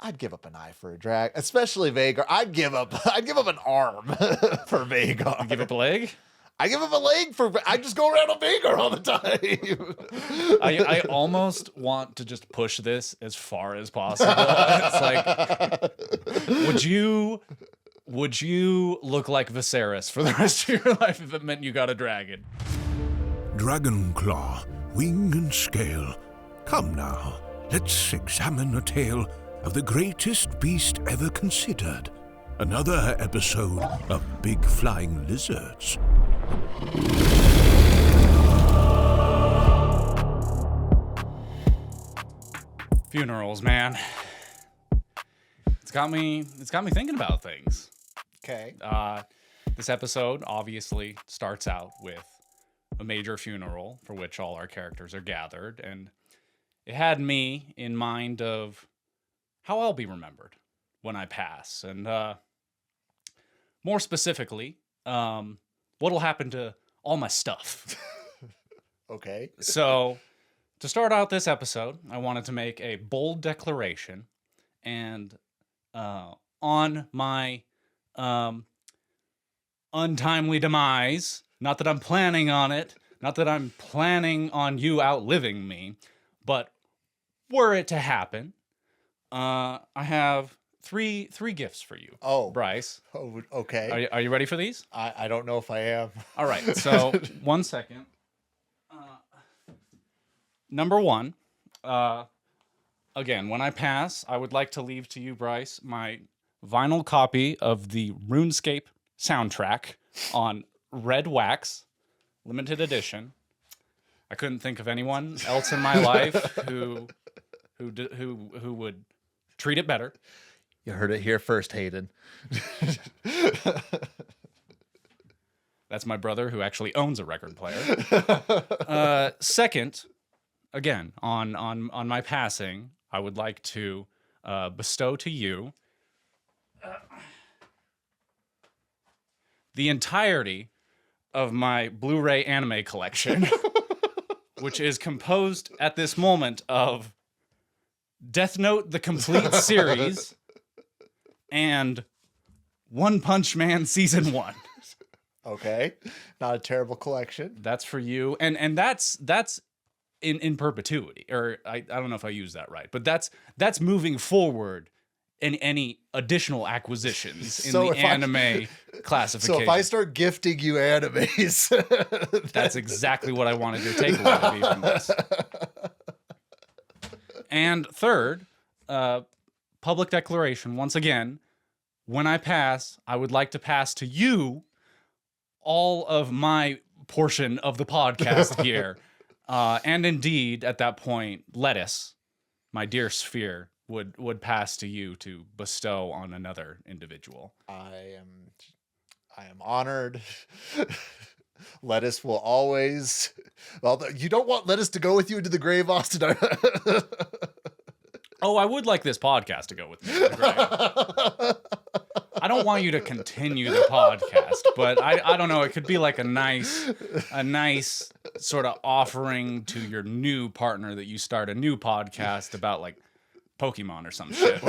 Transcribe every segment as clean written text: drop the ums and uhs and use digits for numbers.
I'd give up an eye for a drag, especially Vhagar. I'd give up an arm for Vhagar. You give up a leg? I give up a leg I just go around on Vhagar all the time. I almost want to just push this as far as possible. It's like, would you look like Viserys for the rest of your life if it meant you got a dragon? Dragon claw, wing and scale. Come now, let's examine a tale of the greatest beast ever considered. Another episode of Big Flying Lizards. Funerals, man. It's got me thinking about things. Okay. This episode obviously starts out with a major funeral for which all our characters are gathered, and it had me in mind of how I'll be remembered when I pass, and more specifically, what'll happen to all my stuff. Okay. So, to start out this episode, I wanted to make a bold declaration, and on my untimely demise, not that I'm planning on it, not that I'm planning on you outliving me, but were it to happen, I have three gifts for you. Oh, Bryce. Oh, okay. Are you ready for these? I don't know if I am. All right. So 1 second. Number one. Again, when I pass, I would like to leave to you, Bryce, my vinyl copy of the RuneScape soundtrack on red wax, limited edition. I couldn't think of anyone else in my life who would treat it better. You heard it here first, Hayden. That's my brother, who actually owns a record player. Second, again, on my passing, I would like to bestow to you the entirety of my Blu-ray anime collection, which is composed at this moment of Death Note, the complete series, and One Punch Man Season 1. Okay. Not a terrible collection. That's for you. And that's in perpetuity. Or I don't know if I used that right, but that's moving forward in any additional acquisitions in the anime classification. So if I start gifting you animes, that's exactly what I wanted your takeaway to be from this. And third, public declaration, once again, when I pass, I would like to pass to you all of my portion of the podcast here. And indeed, at that point, Lettuce, my dear sphere, would pass to you to bestow on another individual. I am honored. Lettuce will always... Well, you don't want Lettuce to go with you into the grave, Austin. Oh, I would like this podcast to go with me to the grave. I don't want you to continue the podcast, but I don't know. It could be like a nice sort of offering to your new partner that you start a new podcast about, like Pokemon or some shit.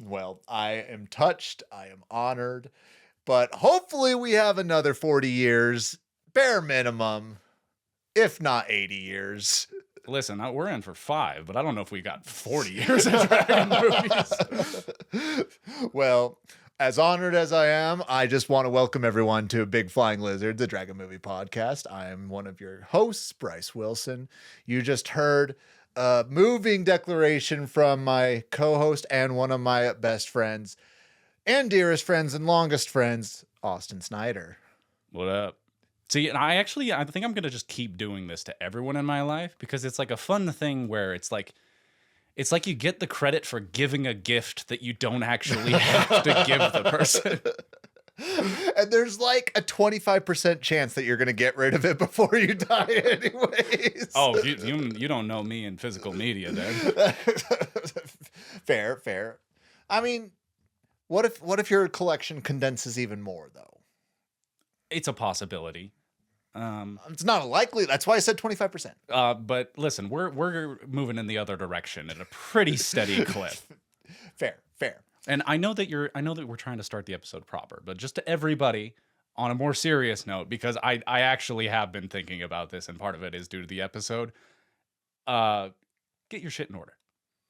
Well, I am touched. I am honored. But hopefully we have another 40 years, bare minimum, if not 80 years. Listen, we're in for 5, but I don't know if we got 40 years of dragon movies. Well, as honored as I am, I just want to welcome everyone to Big Flying Lizards, the Dragon Movie Podcast. I am one of your hosts, Bryce Wilson. You just heard a moving declaration from my co-host and one of my best friends and dearest friends and longest friends, Austin Snyder. What up? See, and I think I'm going to just keep doing this to everyone in my life because it's like a fun thing where it's like you get the credit for giving a gift that you don't actually have to give the person. And there's like a 25% chance that you're going to get rid of it before you die anyways. Oh, you don't know me in physical media then. Fair. I mean, what if your collection condenses even more though? It's a possibility. It's not likely. That's why I said 25%. But listen, we're moving in the other direction at a pretty steady clip. Fair. And I know that we're trying to start the episode proper, but just to everybody on a more serious note, because I actually have been thinking about this, and part of it is due to the episode. Get your shit in order.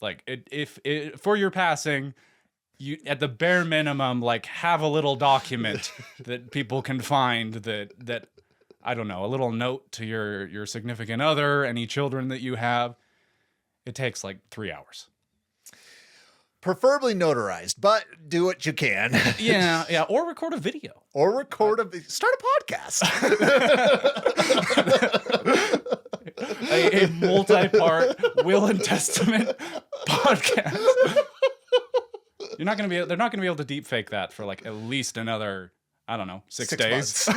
Like, if for your passing, you at the bare minimum, like, have a little document that people can find that I don't know, a little note to your significant other, any children that you have. It takes like 3 hours. Preferably notarized, but do what you can. Yeah, or record a video. Start a podcast. a multi-part will and testament podcast. They're not gonna be able to deep fake that for like at least another, I don't know, 6 days.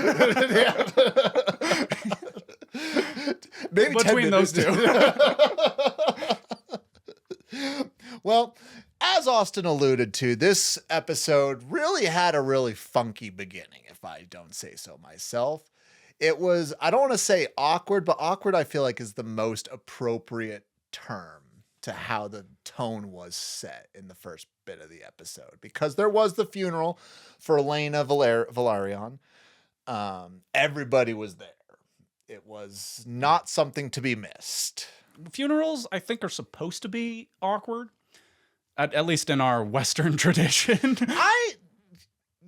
Maybe between those two. Well, as Austin alluded to, this episode really had a really funky beginning, if I don't say so myself. It was, I don't want to say awkward, but awkward I feel like is the most appropriate term to how the tone was set in the first bit of the episode. Because there was the funeral for Laena Velaryon. Everybody was there. It was not something to be missed. Funerals, I think, are supposed to be awkward. At least in our Western tradition.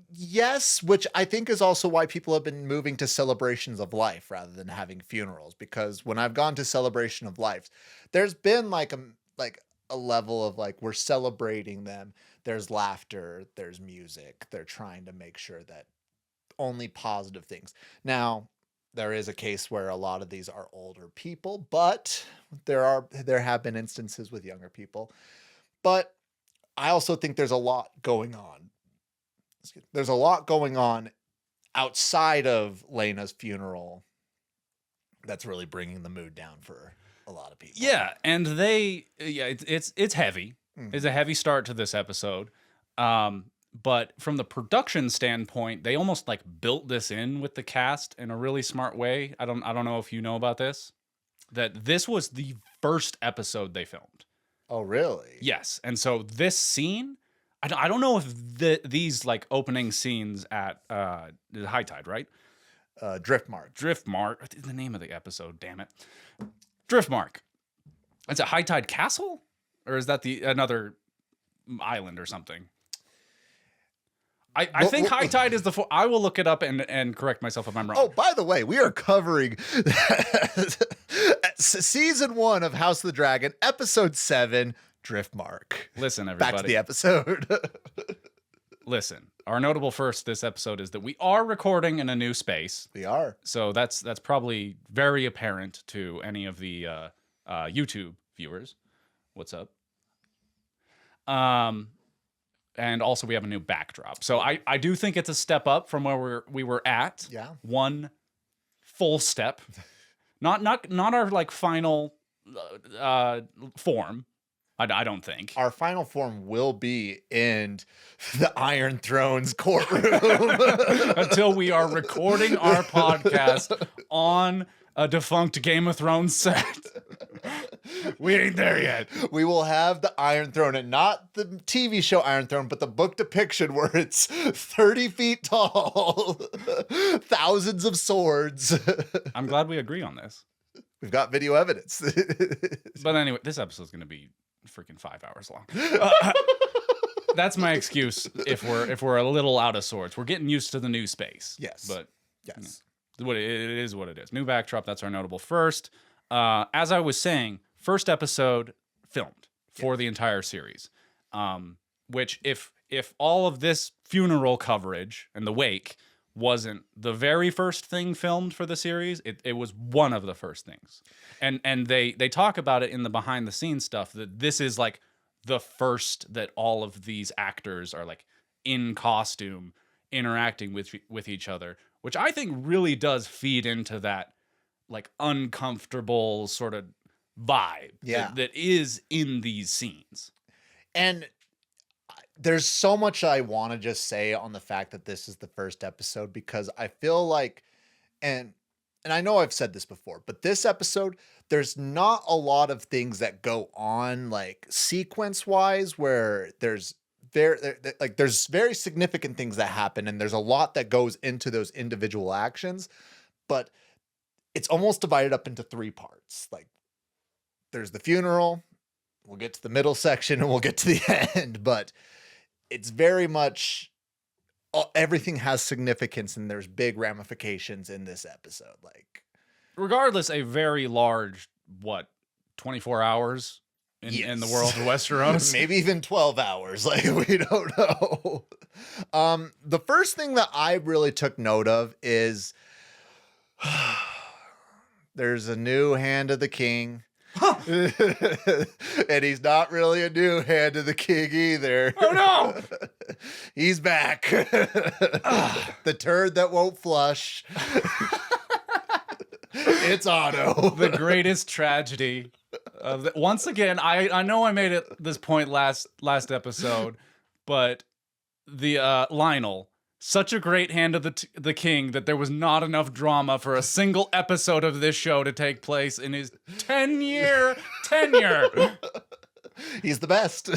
Yes, which I think is also why people have been moving to celebrations of life rather than having funerals. Because when I've gone to celebration of life, there's been like a level of like, we're celebrating them. There's laughter, there's music. They're trying to make sure that only positive things. Now, there is a case where a lot of these are older people, but there have been instances with younger people. But I also think there's a lot going on. There's a lot going on outside of Laena's funeral that's really bringing the mood down for a lot of people. Yeah, and it's heavy. Mm-hmm. It's a heavy start to this episode. But from the production standpoint, they almost like built this in with the cast in a really smart way. I don't know if you know about this. That this was the first episode they filmed. Oh, really? Yes. And so this scene, I don't know if these like opening scenes at High Tide, right? Driftmark. What is the name of the episode? Damn it. Driftmark. It's a High Tide Castle? Or is that another island or something? I think High Tide is I will look it up and correct myself if I'm wrong. Oh, by the way, we are covering season 1 of House of the Dragon, episode 7, Driftmark. Listen, everybody. Back to the episode. Listen, our notable first this episode is that we are recording in a new space. We are. So that's probably very apparent to any of the YouTube viewers. What's up? And also we have a new backdrop. So I do think it's a step up from where we were at. Yeah. One full step. Not our like final form. I don't think. Our final form will be in the Iron Throne's courtroom. Until we are recording our podcast on a defunct Game of Thrones set. We ain't there yet. We will have the Iron Throne, and not the TV show Iron Throne, but the book depiction where it's 30 feet tall, thousands of swords. I'm glad we agree on this. We've got video evidence. But anyway, this episode's going to be freaking 5 hours long. That's my excuse if we're a little out of sorts. We're getting used to the new space. Yes. But yes. It is what it is. New backdrop, that's our notable first. As I was saying, first episode filmed for the entire series. Which if all of this funeral coverage and the wake wasn't the very first thing filmed for the series, it was one of the first things. And they talk about it in the behind the scenes stuff that this is like the first that all of these actors are like in costume interacting with each other, which I think really does feed into that like uncomfortable sort of vibe that is in these scenes. And there's so much I want to just say on the fact that this is the first episode, because I feel like, and and I know I've said this before, but this episode, there's not a lot of things that go on like sequence wise where there's there's very significant things that happen and there's a lot that goes into those individual actions, but it's almost divided up into 3 parts. Like there's the funeral, we'll get to the middle section and we'll get to the end, but it's very much everything has significance and there's big ramifications in this episode. Like, regardless, a very large, 24 hours in the world of Westeros? Maybe even 12 hours. Like, we don't know. The first thing that I really took note of is there's a new Hand of the King. And he's not really a new Hand of the King either. Oh no! He's back. The turd that won't flush. It's Otto. The greatest tragedy. Once again, I know I made it this point last episode, but the Lionel, such a great Hand of the King that there was not enough drama for a single episode of this show to take place in his 10-year tenure. He's the best.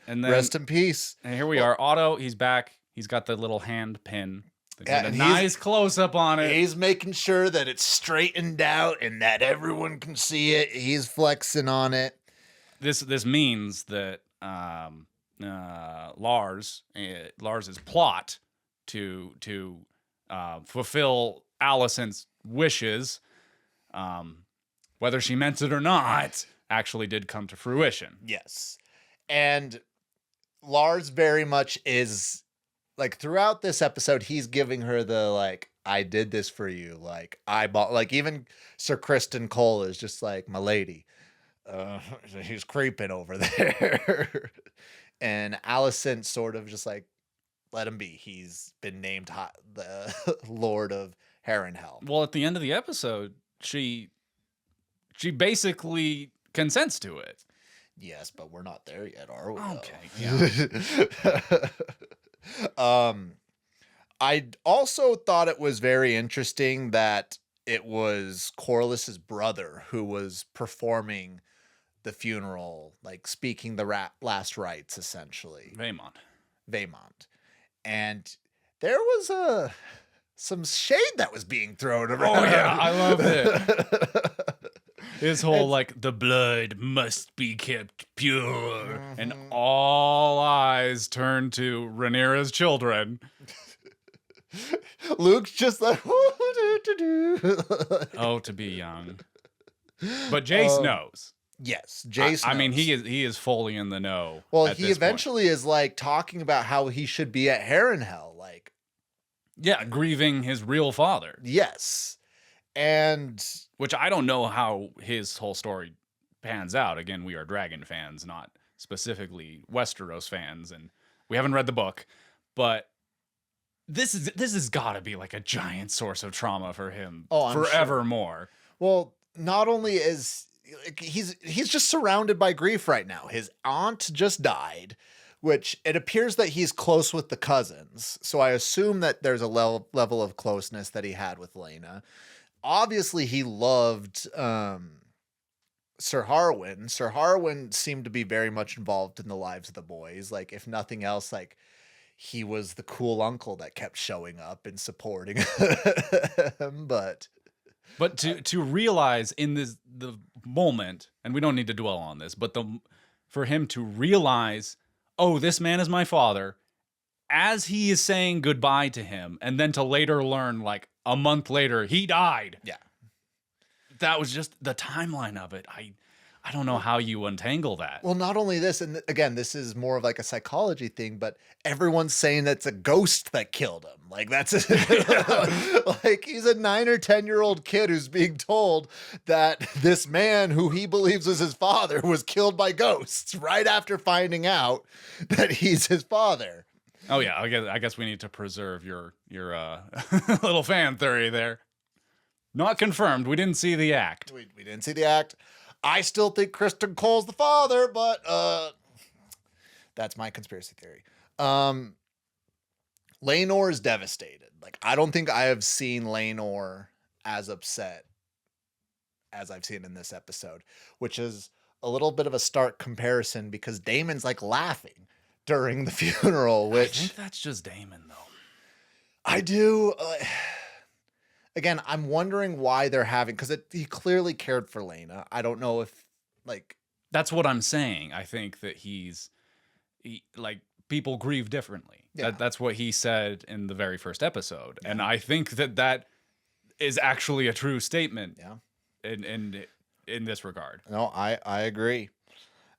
And then, rest in peace. And here we are. Otto, he's back. He's got the little hand pin. They Yeah, did a and nice close-up on it. He's making sure that it's straightened out and that everyone can see it. He's flexing on it. This means that Lars's plot to fulfill Alicent's wishes, whether she meant it or not, actually did come to fruition. Yes. And Lars very much is, like, throughout this episode, he's giving her the, like, I did this for you. Like, I bought, like, even Sir Kristen Cole is just like, my lady. He's creeping over there. And Alicent sort of just like, let him be. He's been named the Lord of Harrenhal. Well, at the end of the episode, she basically consents to it. Yes, but we're not there yet, are we? Okay. Yeah. I also thought it was very interesting that it was Corlys's brother who was performing the funeral, like speaking the last rites, essentially. Vaemond. And there was some shade that was being thrown around. Oh yeah, I love it. His whole like the blood must be kept pure, and all eyes turn to Rhaenyra's children. Luke's just like, oh, to be young. But Jace knows. Yes, Jace. I mean, he is fully in the know. Well, he eventually is like talking about how he should be at Harrenhal, like, yeah, grieving his real father. Yes, and which I don't know how his whole story pans out. Again, we are Dragon fans, not specifically Westeros fans, and we haven't read the book, but this has got to be like a giant source of trauma for him forevermore. Sure. Well, not only is he's just surrounded by grief right now. His aunt just died, which it appears that he's close with the cousins. So I assume that there's a level of closeness that he had with Laena. Obviously, he loved Ser Harwin. Ser Harwin seemed to be very much involved in the lives of the boys. Like, if nothing else, like, he was the cool uncle that kept showing up and supporting him. But to realize in the moment, and we don't need to dwell on this, but for him to realize, oh, this man is my father, as he is saying goodbye to him, and then to later learn, like a month later, he died. Yeah, that was just the timeline of it. I don't know how you untangle that. Well, not only this, and again, this is more of like a psychology thing, but everyone's saying that's a ghost that killed him. Like, that's like he's a 9 or 10-year-old kid who's being told that this man who he believes was his father was killed by ghosts right after finding out that he's his father. Oh yeah, I guess we need to preserve your little fan theory there. Not confirmed. We didn't see the act. We didn't see the act. I still think Kristen Cole's the father, but that's my conspiracy theory. Laenor is devastated. Like, I don't think I have seen Laenor as upset as I've seen in this episode, which is a little bit of a stark comparison because Daemon's like laughing during the funeral, which I think that's just Daemon, though. I do. Again, I'm wondering why they're having, because he clearly cared for Laena. I don't know if, like, That's what I'm saying. I think that like, people grieve differently. Yeah. That's what he said in the very first episode. And I think that is actually a true statement. Yeah. In this regard. No, I agree.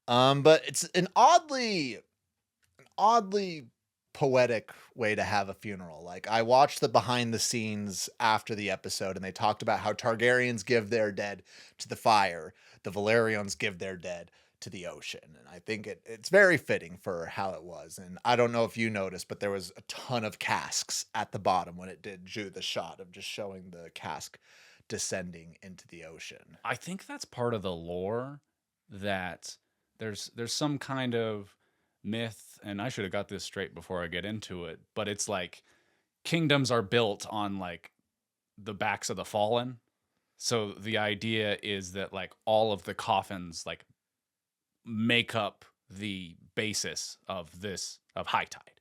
But it's an oddly poetic way to have a funeral. Like, I watched the behind the scenes after the episode, and they talked about how Targaryens give their dead to the fire, the Valerians give their dead to the ocean. And I think it's very fitting for how it was. And I don't know if you noticed, but there was a ton of casks at the bottom when it did do the shot of just showing the cask descending into the ocean. I think that's part of the lore, that there's some kind of myth, and I should have got this straight before I get into it, but it's like kingdoms are built on like the backs of the fallen. So the idea is that like all of the coffins like make up the basis of high tide.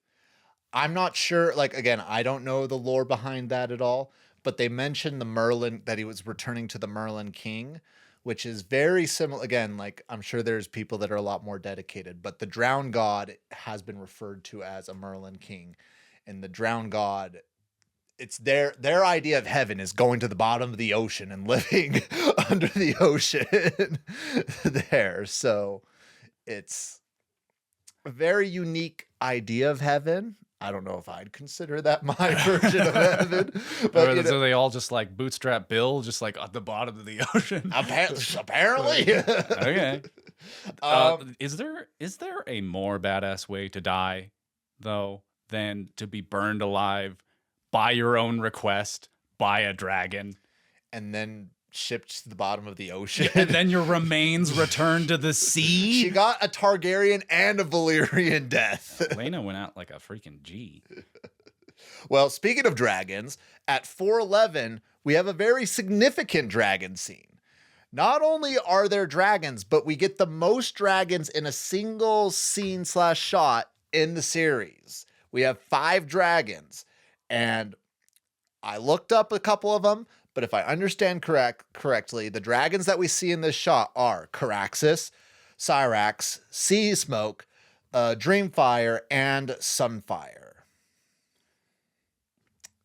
I'm not sure, like, again, I don't know the lore behind that at all, but they mentioned the Merlin, that he was returning to the Merlin King, which is very similar. Again, like, I'm sure there's people that are a lot more dedicated, but the Drowned God has been referred to as a Merlin King. And the Drowned God, it's their idea of heaven is going to the bottom of the ocean and living under the ocean there. So it's a very unique idea of heaven. I don't know if I'd consider that my version of heaven. But So they all just like bootstrap Bill, just like at the bottom of the ocean. Apparently. Okay. Is there a more badass way to die, though, than to be burned alive by your own request by a dragon? And then shipped to the bottom of the ocean. And then your remains return to the sea? She got a Targaryen and a Valyrian death. Laena went out like a freaking G. Well, speaking of dragons, at 4:11, we have a very significant dragon scene. Not only are there dragons, but we get the most dragons in a single scene / shot in the series. We have 5 dragons, and I looked up a couple of them, but if I understand correctly, the dragons that we see in this shot are Caraxes, Syrax, Sea Smoke, Dreamfire, and Sunfire.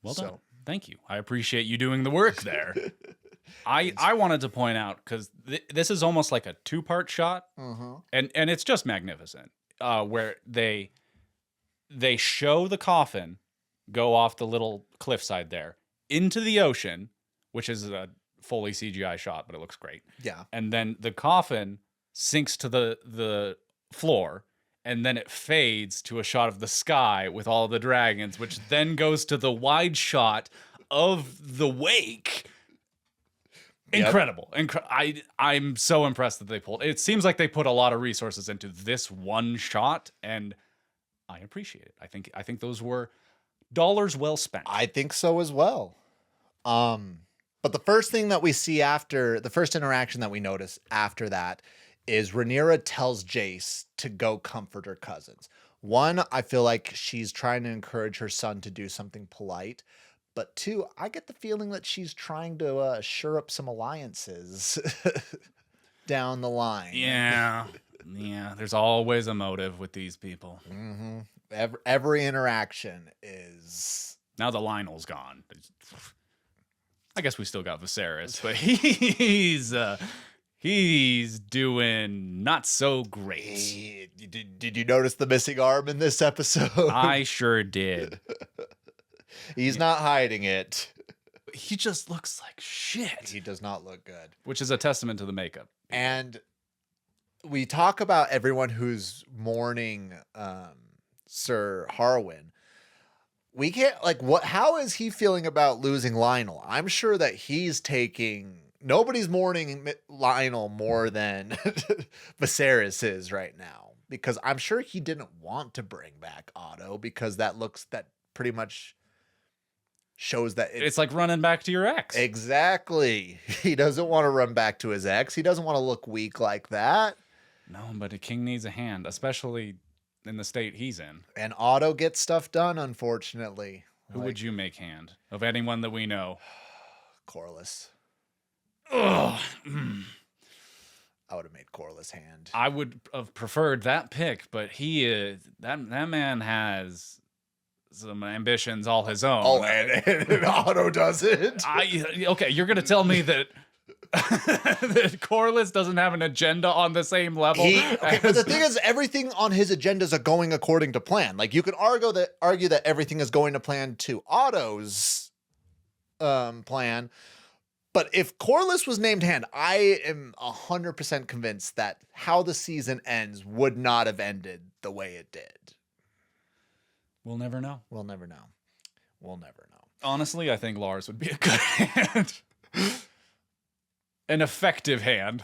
Well done. Thank you. I appreciate you doing the work there. I wanted to point out, because this is almost like a 2-part shot, and it's just magnificent, where they show the coffin go off the little cliffside there into the ocean, which is a fully CGI shot, but it looks great. Yeah. And then the coffin sinks to the floor, and then it fades to a shot of the sky with all the dragons, which then goes to the wide shot of the wake. Yep. Incredible. I'm so impressed that they pulled. It seems like they put a lot of resources into this one shot, and I appreciate it. I think those were dollars well spent. I think so as well. But the first thing that we see after the first interaction that we notice after that is Rhaenyra tells Jace to go comfort her cousins. One, I feel like she's trying to encourage her son to do something polite. But 2, I get the feeling that she's trying to shore up some alliances down the line. Yeah. There's always a motive with these people. Mm-hmm. Every interaction is... Now the Lionel's gone. I guess we still got Viserys, but he's doing not so great. Did you notice the missing arm in this episode? I sure did. He's not hiding it. He just looks like shit. He does not look good. Which is a testament to the makeup. And we talk about everyone who's mourning Ser Harwin. We can't, like, how is he feeling about losing Lionel? I'm sure that nobody's mourning Lionel more than Viserys is right now, because I'm sure he didn't want to bring back Otto, because that pretty much shows that It's like running back to your ex. Exactly. He doesn't want to run back to his ex. He doesn't want to look weak like that. No, but a king needs a hand, especially in the state he's in. And Otto gets stuff done, unfortunately. Who would you make hand of anyone that we know? Corlys. Ugh. I would have made Corlys hand. I would have preferred that pick, but he is that man has some ambitions all his own. Oh, and Otto doesn't. Okay, you're gonna tell me that that Corlys doesn't have an agenda on the same level. But the thing is, everything on his agendas are going according to plan. Like, you can argue that everything is going to plan to Otto's plan. But if Corlys was named hand, I am 100% convinced that how the season ends would not have ended the way it did. We'll never know. We'll never know. We'll never know. Honestly, I think Lars would be a good hand. An effective hand.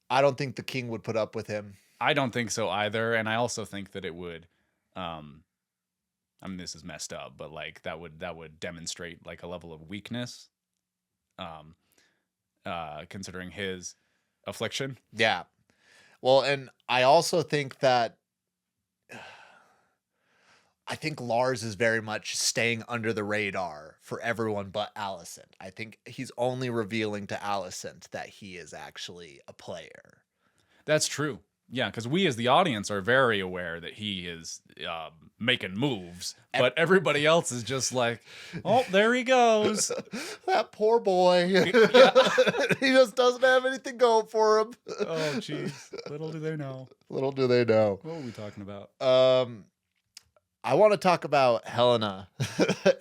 I don't think the king would put up with him. I don't think so either, and I also think that it would. I mean, this is messed up, but like that would demonstrate like a level of weakness, considering his affliction. Yeah. Well, and I also think that I think Lars is very much staying under the radar for everyone but Alicent. I think he's only revealing to Alicent that he is actually a player. That's true. Yeah, because we as the audience are very aware that he is making moves, but everybody else is just like, oh, there he goes. That poor boy. Yeah. He just doesn't have anything going for him. Oh, jeez. Little do they know. Little do they know. What were we talking about? I want to talk about Heleana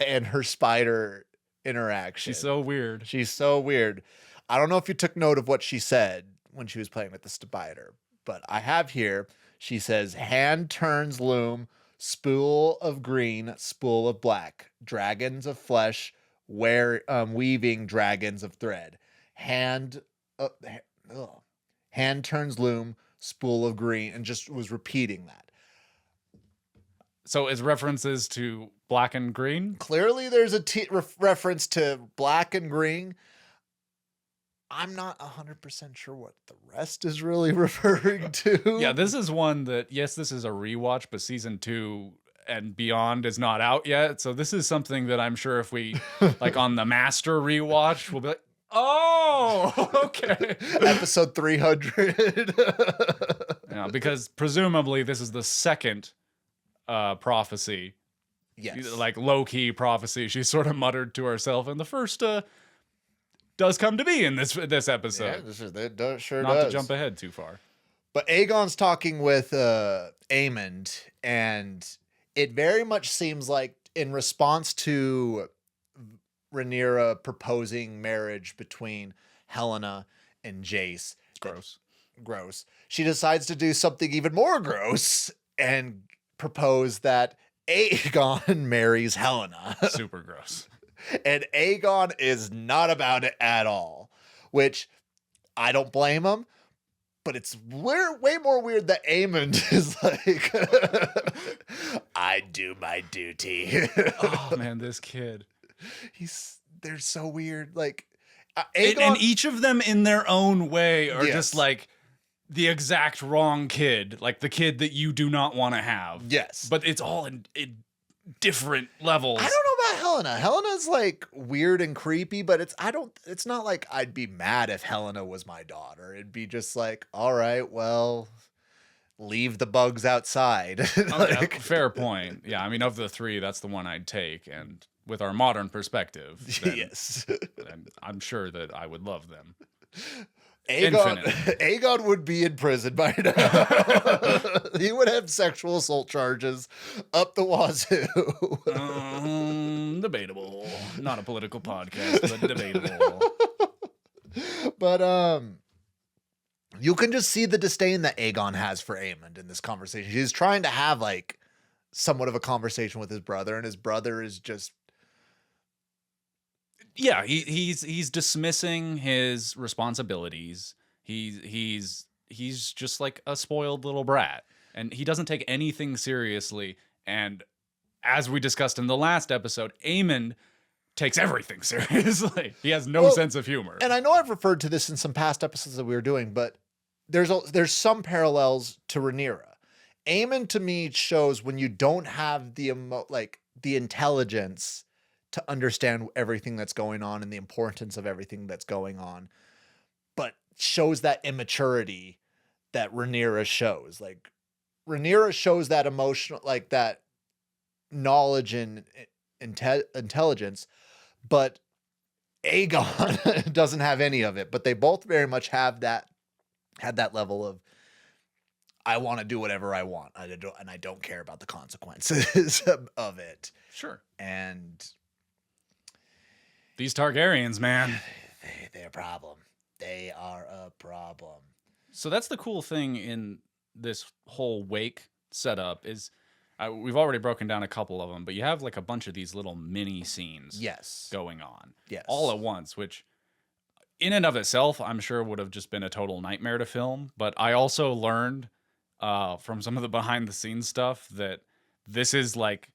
and her spider interaction. She's so weird. She's so weird. I don't know if you took note of what she said when she was playing with the spider, but I have here, she says, hand turns loom, spool of green, spool of black, dragons of flesh, weaving dragons of thread. Hand turns loom, spool of green, and just was repeating that. So is references to black and green? Clearly there's a reference to black and green. I'm not 100% sure what the rest is really referring to. Yeah, this is one that, yes, this is a rewatch, but season 2 and beyond is not out yet. So this is something that I'm sure if we, like on the master rewatch, we'll be like, oh, okay. Episode 300. Yeah, because presumably this is the second prophecy. Yes. Like low-key prophecy. She sort of muttered to herself, and the first does come to be in this episode. Yeah, sure Not does. to jump ahead too far. But Aegon's talking with Aemond, and it very much seems like in response to Rhaenyra proposing marriage between Heleana and Jace. Gross. She decides to do something even more gross and propose that Aegon marries Heleana. Super gross. And Aegon is not about it at all, which I don't blame him, but it's way more weird that Aemond is like, I do my duty. Oh man, this kid. They're so weird. Like, Aegon, and each of them in their own way are just like the exact wrong kid, like the kid that you do not want to have. Yes. But it's all in different levels. I don't know about Heleana. Heleana's like weird and creepy, but it's not like I'd be mad if Heleana was my daughter. It'd be just like, all right, well, leave the bugs outside. Like, fair point. Yeah, I mean, of the three, that's the one I'd take. And with our modern perspective, then I'm sure that I would love them. Aegon would be in prison by now. He would have sexual assault charges up the wazoo. Debatable. Not a political podcast, but debatable. But you can just see the disdain that Aegon has for Aemond in this conversation. He's trying to have like somewhat of a conversation with his brother, and his brother is just he's dismissing his responsibilities. He's just like a spoiled little brat, and he doesn't take anything seriously. And as we discussed in the last episode, Aemond takes everything seriously. He has no sense of humor. And I know I've referred to this in some past episodes that we were doing, but there's some parallels to Rhaenyra. Aemond to me shows when you don't have the intelligence to understand everything that's going on and the importance of everything that's going on, but shows that immaturity that Rhaenyra shows. Like Rhaenyra shows that emotional, like that knowledge and intelligence, but Aegon doesn't have any of it. But they both very much had that level of, I want to do whatever I want, and I don't care about the consequences of it. Sure. And these Targaryens, man, they're a problem. They are a problem. So that's the cool thing in this whole wake setup is we've already broken down a couple of them, but you have like a bunch of these little mini scenes going on all at once, which in and of itself, I'm sure would have just been a total nightmare to film. But I also learned from some of the behind the scenes stuff that this is like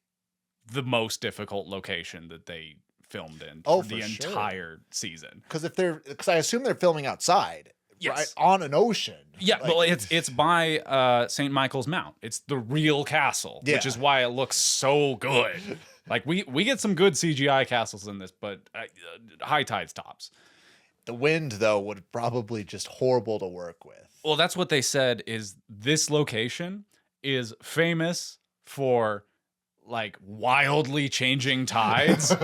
the most difficult location that they filmed in for the entire season. Because I assume they're filming outside. Yes. Right, on an ocean. Yeah, well, it's by St. Michael's Mount. It's the real castle, which is why it looks so good. Like we get some good CGI castles in this, but high tides tops. The wind, though, would probably just horrible to work with. Well, that's what they said. Is this location is famous for like wildly changing tides,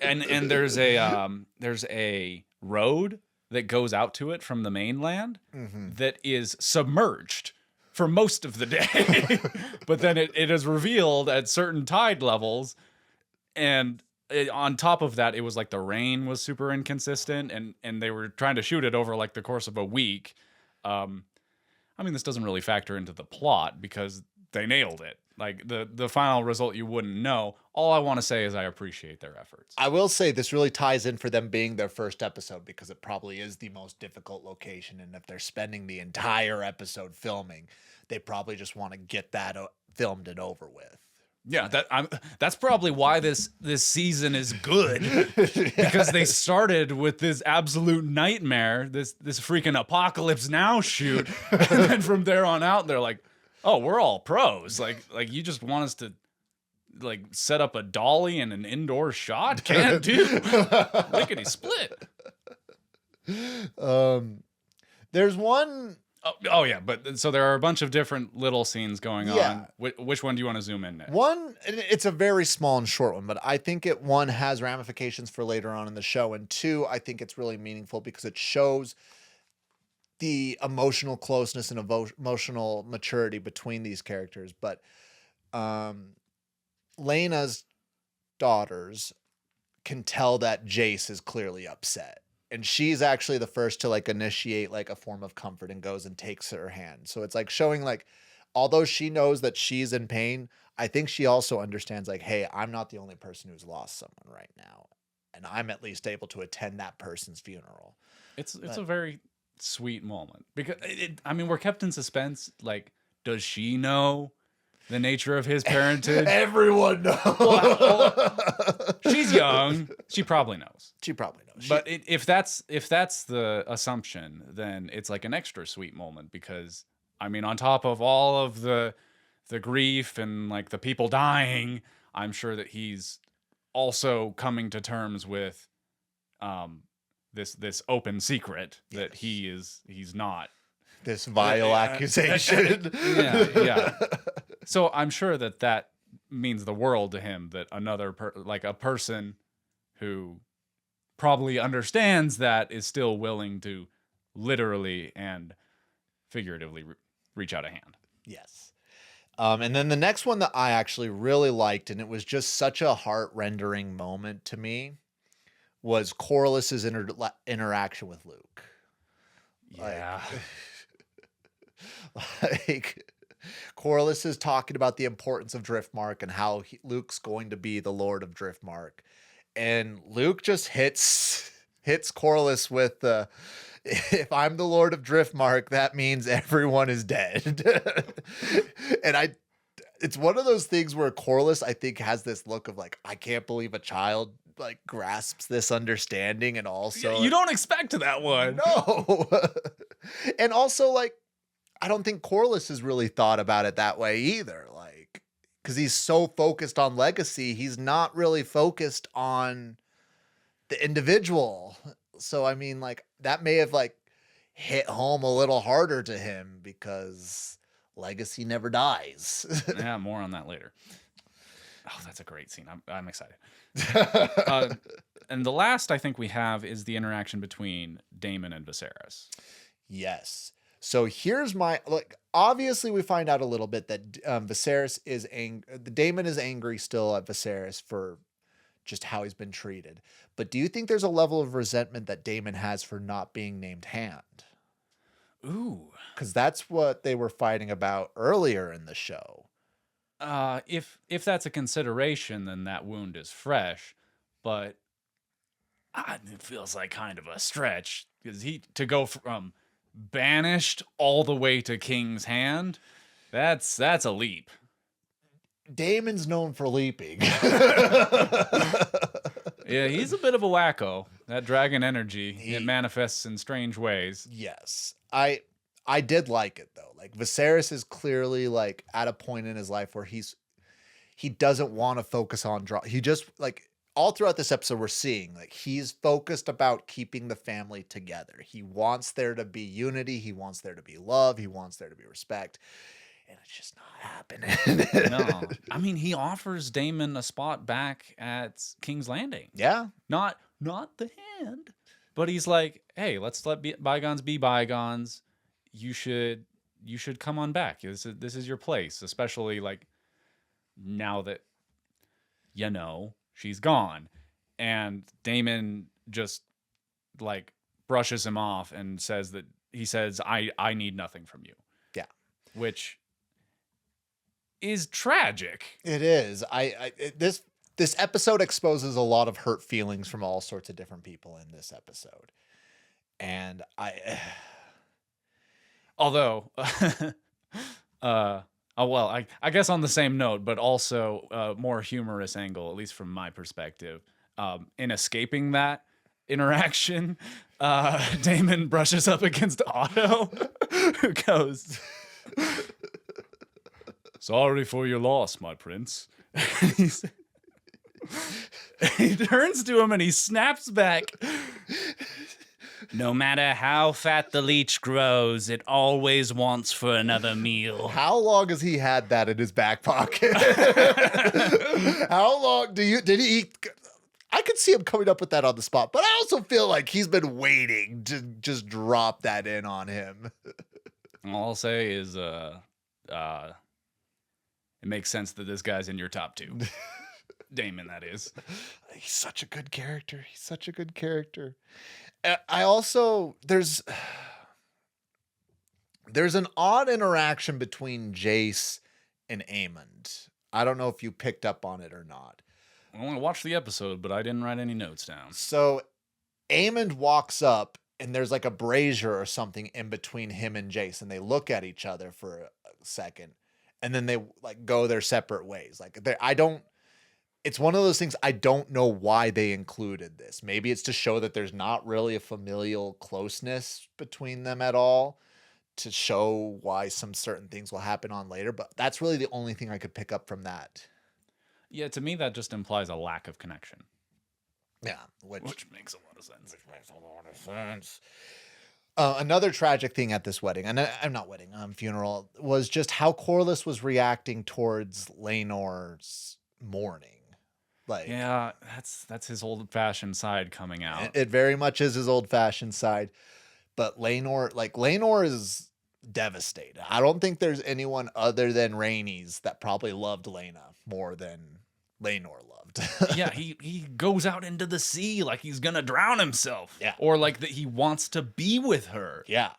and there's a road that goes out to it from the mainland that is submerged for most of the day. But then it is revealed at certain tide levels. And on top of that, it was like the rain was super inconsistent and they were trying to shoot it over like the course of a week. I mean, this doesn't really factor into the plot because they nailed it. Like the final result, you wouldn't know. All I want to say is I appreciate their efforts. I will say this really ties in for them being their first episode because it probably is the most difficult location. And if they're spending the entire episode filming, they probably just want to get that filmed and over with. Yeah, that's probably why this season is good because they started with this absolute nightmare, this freaking Apocalypse Now shoot, and then from there on out, they're like, oh, we're all pros. Like you just want us to like set up a dolly and an indoor shot? Can't do. Lickety split. There's one. Oh yeah, but so there are a bunch of different little scenes going on. Which one do you want to zoom in next? One, it's a very small and short one, but I think one has ramifications for later on in the show, and two, I think it's really meaningful because it shows the emotional closeness and emotional maturity between these characters. But Laena's daughters can tell that Jace is clearly upset. And she's actually the first to like initiate like a form of comfort and goes and takes her hand. So it's like showing like, although she knows that she's in pain, I think she also understands like, hey, I'm not the only person who's lost someone right now. And I'm at least able to attend that person's funeral. It's a very sweet moment because we're kept in suspense. Like, does she know the nature of his parentage? Everyone knows. Well, she's young. She probably knows. But if that's the assumption, then it's like an extra sweet moment because I mean, on top of all of the grief and like the people dying, I'm sure that he's also coming to terms with this open secret that he's not this vile accusation. Yeah. So I'm sure that means the world to him that another a person who probably understands that is still willing to literally and figuratively reach out a hand. Yes. And then the next one that I actually really liked, and it was just such a heart-rendering moment to me, was Corlys's interaction with Luke. Yeah. Like Corlys is talking about the importance of Driftmark and how Luke's going to be the Lord of Driftmark. And Luke just hits Corlys with the, if I'm the Lord of Driftmark, that means everyone is dead. And it's one of those things where Corlys, I think, has this look of like, I can't believe a child like grasps this understanding, and also You don't expect that one. no. And also, like, I don't think Corlys has really thought about it that way either. Like, because he's so focused on legacy, he's not really focused on the individual. So, I mean, like, that may have like hit home a little harder to him because legacy never dies. Yeah, more on that later. Oh, that's a great scene. I'm excited. And the last I think we have is the interaction between Daemon and Viserys. Yes. So here's my, like, obviously we find out a little bit that Viserys is Daemon is angry still at Viserys for just how he's been treated. But do you think there's a level of resentment that Daemon has for not being named Hand? Ooh. Because that's what they were fighting about earlier in the show. If that's a consideration, then that wound is fresh. But it feels like kind of a stretch because to go from banished all the way to King's Hand, that's a leap. Daemon's known for leaping. Yeah, he's a bit of a wacko. That dragon energy, it manifests in strange ways. Yes. I did like it though. Like Viserys is clearly like at a point in his life where he doesn't want to focus on he just like all throughout this episode we're seeing like he's focused about keeping the family together. He wants there to be unity, he wants there to be love, he wants there to be respect. And it's just not happening. No. I mean, he offers Daemon a spot back at King's Landing. Yeah. Not the Hand, but he's like, "Hey, let's let bygones be bygones. You should come on back. This is your place, especially like now that she's gone." And Daemon just like brushes him off and says I need nothing from you. Yeah. Which is tragic. It is. This episode exposes a lot of hurt feelings from all sorts of different people in this episode. And although I guess on the same note, but also a more humorous angle, at least from my perspective, in escaping that interaction, Daemon brushes up against Otto, who goes, "Sorry for your loss, my prince." He turns to him and he snaps back. "No matter how fat the leech grows, it always wants for another meal." How long has he had that in his back pocket? How long did he I could see him coming up with that on the spot, but I also feel like he's been waiting to just drop that in on him. All I'll say is it makes sense that this guy's in your top two. Daemon, that is. He's such a good character. He's such a good character. I also there's an odd interaction between Jace and Aemond. I don't know if you picked up on it or not. I only watched the episode, but I didn't write any notes down. So Aemond walks up and there's like a brazier or something in between him and Jace, and they look at each other for a second and then they like go their separate ways. Like it's one of those things, I don't know why they included this. Maybe it's to show that there's not really a familial closeness between them at all, to show why some certain things will happen on later. But that's really the only thing I could pick up from that. Yeah, to me, that just implies a lack of connection. Yeah. Which makes a lot of sense. Another tragic thing at this wedding, and I'm not wedding, funeral, was just how Corlys was reacting towards Laenor's mourning. Like, yeah, that's his old-fashioned side coming out. It very much is his old-fashioned side. But Laenor is devastated. I don't think there's anyone other than Rhaenys that probably loved Laena more than Laenor loved. Yeah, he goes out into the sea like he's gonna drown himself. Yeah. Or like that he wants to be with her. Yeah.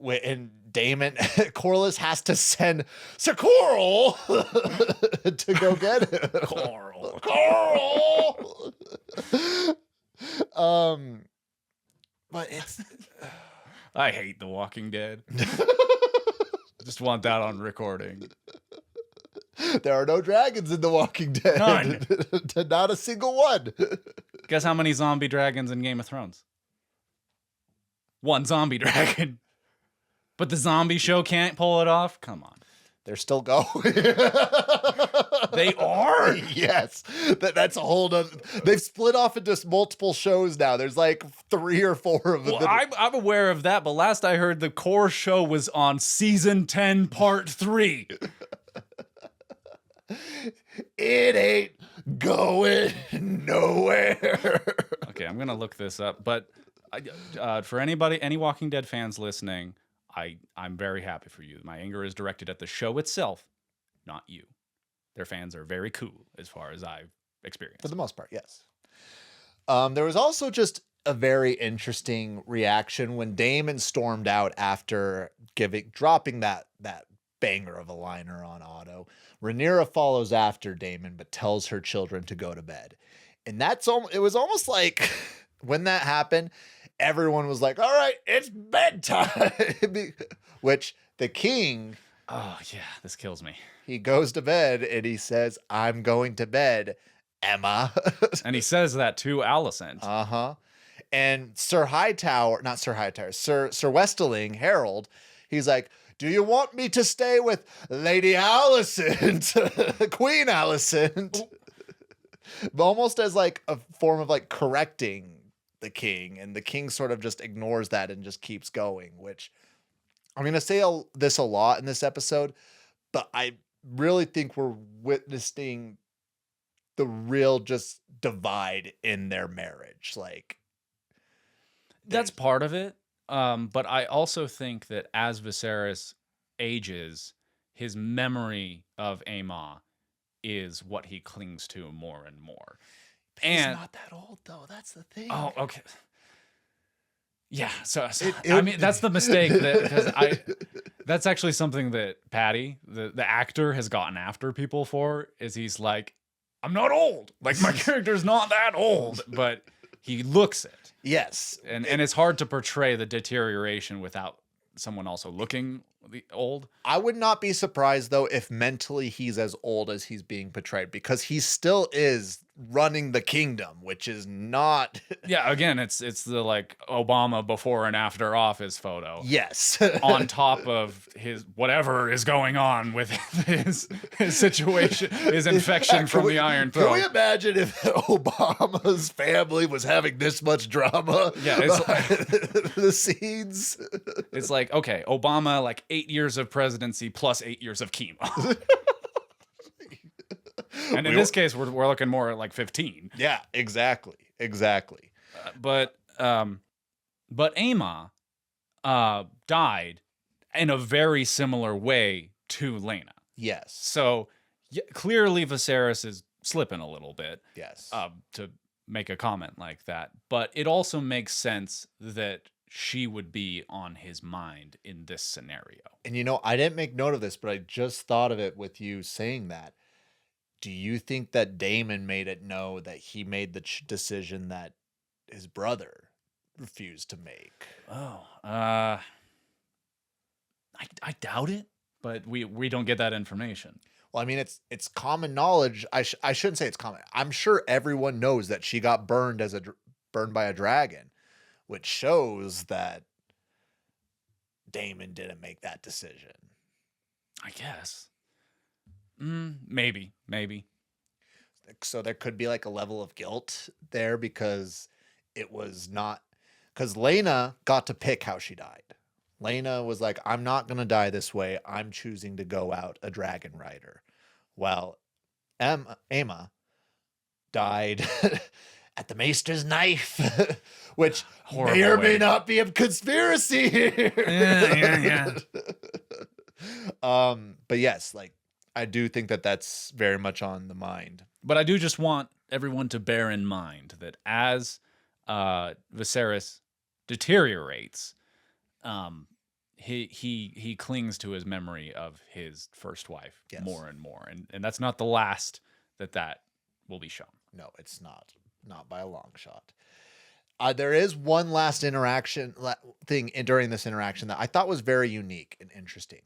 And Daemon, Corlys has to send Ser Coral to go get him. Coral. But it's... I hate The Walking Dead. I just want that on recording. There are no dragons in The Walking Dead. None. Not a single one. Guess how many zombie dragons in Game of Thrones? One zombie dragon. But the zombie show can't pull it off? Come on. They're still going. They are? Yes. That's a whole nother. They've split off into multiple shows now. There's like 3 or 4 of them. Well, I'm aware of that, but last I heard, the core show was on season 10, part 3. It ain't going nowhere. Okay, I'm going to look this up. But for any Walking Dead fans listening, I'm very happy for you. My anger is directed at the show itself, not you. Their fans are very cool as far as I've experienced. For the most part, yes. There was also just a very interesting reaction when Daemon stormed out after dropping that banger of a liner on Otto. Rhaenyra follows after Daemon, but tells her children to go to bed. And it was almost like when that happened, everyone was like, all right, it's bedtime. Which the king... Oh, yeah, this kills me. He goes to bed and he says, I'm going to bed, Emma. And he says that to Alicent. Uh-huh. And Sir Westerling, Harold, he's like, do you want me to stay with Lady Alicent? Queen Alicent? Almost as like a form of like correcting the king. And the king sort of just ignores that and just keeps going, which I'm going to say this a lot in this episode, but I really think we're witnessing the real just divide in their marriage. Like, that's part of it. But I also think that as Viserys ages, his memory of Aemond is what he clings to more and more. He's not that old, though. That's the thing. Oh, okay. Yeah, I mean, that's the mistake that's actually something that Patty, the actor, has gotten after people for, is he's like, I'm not old. Like, my character's not that old, but he looks it. Yes. And it's hard to portray the deterioration without someone also looking old. I would not be surprised, though, if mentally he's as old as he's being portrayed, because he still is running the kingdom, which is not... Yeah, again, it's the like Obama before and after office photo. Yes. On top of his whatever is going on with his situation, his infection from the Iron Throne. Can we imagine if Obama's family was having this much drama? Yeah, it's the scenes. It's like, okay, Obama, like 8 years of presidency plus 8 years of chemo. And in this case, we're looking more at like 15. Yeah, exactly. But Aemond died in a very similar way to Laena. Yes. So clearly Viserys is slipping a little bit. Yes. To make a comment like that. But it also makes sense that she would be on his mind in this scenario. And I didn't make note of this, but I just thought of it with you saying that. Do you think that Daemon made it know that he made the decision that his brother refused to make? Oh, I doubt it, but we don't get that information. Well, I mean, it's common knowledge. I shouldn't say it's common. I'm sure everyone knows that she got burned by a dragon, which shows that Daemon didn't make that decision. I guess. Maybe. So there could be like a level of guilt there because Laena got to pick how she died. Laena was like, I'm not going to die this way. I'm choosing to go out a dragon rider. Well, Aemond died at the Maester's knife, which may or may not be a conspiracy here. Yeah. But yes, like, I do think that that's very much on the mind. But I do just want everyone to bear in mind that as Viserys deteriorates, he clings to his memory of his first wife more and more, and that's not the last that will be shown. No, it's not by a long shot. There is one last thing during this interaction that I thought was very unique and interesting.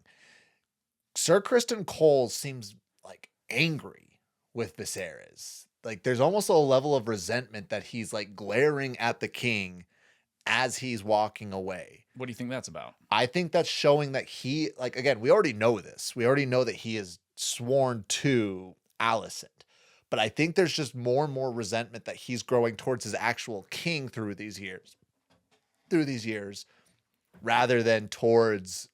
Sir Criston Cole seems like angry with Viserys. Like there's almost a level of resentment that he's like glaring at the king as he's walking away. What do you think that's about? I think that's showing that he, like, again, we already know this. We already know that he is sworn to Alicent. But I think there's just more and more resentment that he's growing towards his actual king through these years, rather than towards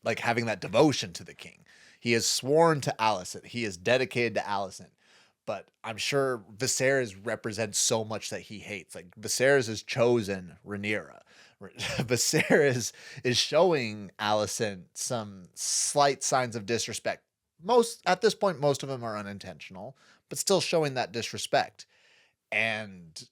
like having that devotion to the king. He is sworn to Alicent. He is dedicated to Alicent. But I'm sure Viserys represents so much that he hates. Like Viserys has chosen Rhaenyra. Viserys is showing Alicent some slight signs of disrespect. At this point, most of them are unintentional, but still showing that disrespect. And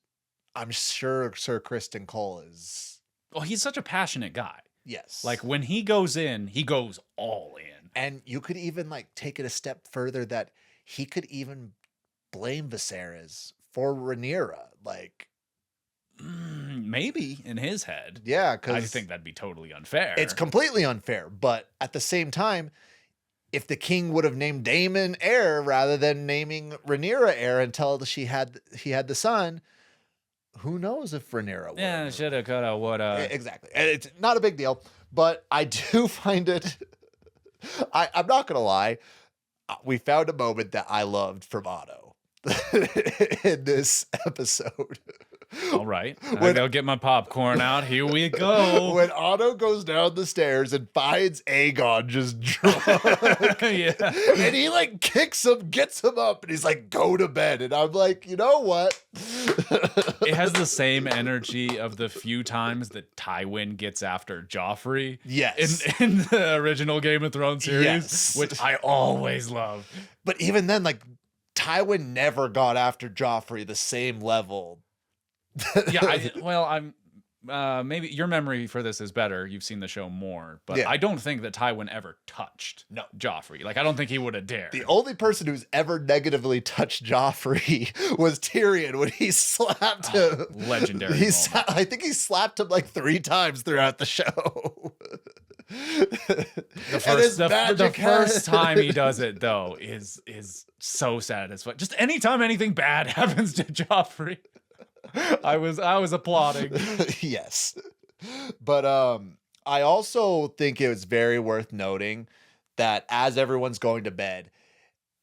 I'm sure Sir Criston Cole is... Well, he's such a passionate guy. Yes. Like when he goes in, he goes all in. And you could even like take it a step further that he could even blame Viserys for Rhaenyra. Like... maybe in his head. Yeah, because... I think that'd be totally unfair. It's completely unfair, but at the same time... If the king would have named Daemon heir rather than naming Rhaenyra heir until he had the son, who knows if Rhaenyra would. Yeah, shoulda, coulda, woulda. Exactly. And it's not a big deal, but I do find it... I'm not going to lie. We found a moment that I loved from Otto in this episode. All right. I'll get my popcorn out. Here we go. When Otto goes down the stairs and finds Aegon just drunk. Yeah. And he like kicks him, gets him up, and he's like, go to bed. And I'm like, you know what? It has the same energy of the few times that Tywin gets after Joffrey. Yes. In the original Game of Thrones series, Yes. which I always love. But even then, like, Tywin never got after Joffrey the same level. Yeah, I'm maybe your memory for this is better. You've seen the show more, but Yeah. I don't think that Tywin ever touched No. Joffrey. Like, I don't think he would have dared. The only person who's ever negatively touched Joffrey was Tyrion when he slapped him. Legendary moment. I think he slapped him like 3 times throughout the show. The first time he does it though is so satisfying. Just anytime anything bad happens to Joffrey, I was applauding. Yes. But I also think it was very worth noting that as everyone's going to bed,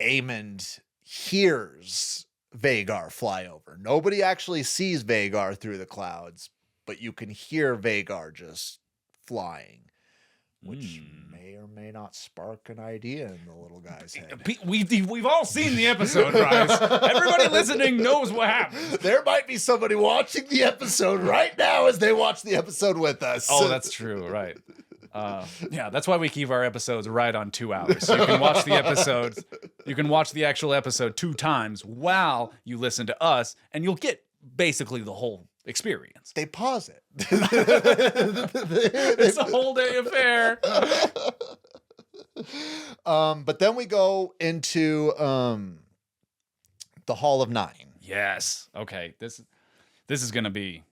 Aemond hears Vhagar fly over. Nobody actually sees Vhagar through the clouds, but you can hear Vhagar just flying, which may or may not spark an idea in the little guy's head. We've all seen the episode, Bryce. Everybody listening knows what happens. There might be somebody watching the episode right now as they watch the episode with us. Oh, that's true, right. Yeah, that's why we keep our episodes right on 2 hours. So you can watch the episodes. You can watch the actual episode 2 times while you listen to us, and you'll get basically the whole experience. They pause it. It's a whole day affair. But then we go into the Hall of Nine. Yes. Okay. This is gonna be.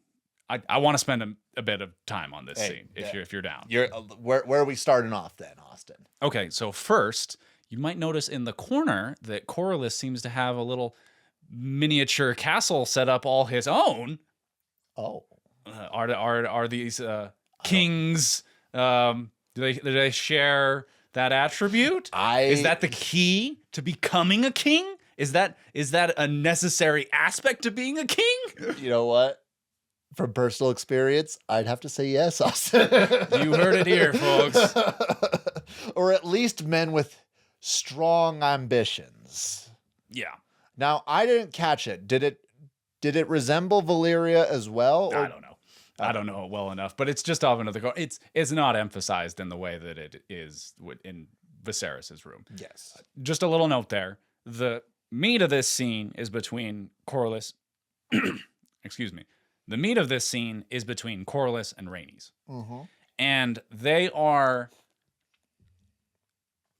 I want to spend a bit of time on this scene if you're down. Where are we starting off then, Austin? Okay. So first, you might notice in the corner that Corlys seems to have a little miniature castle set up all his own. Oh. Are these kings? Do they share that attribute? Is that the key to becoming a king? Is that a necessary aspect to being a king? You know what? From personal experience, I'd have to say yes, Austin. You heard it here, folks. Or at least men with strong ambitions. Yeah. Now, I didn't catch it. Did it resemble Valyria as well? I don't know. I don't know it well enough, but it's just off another. It's not emphasized in the way that it is in Viserys' room. Yes. Just a little note there. The meat of this scene is between Corlys. Excuse me. The meat of this scene is between Corlys and Rhaenys. Mm-hmm. And they are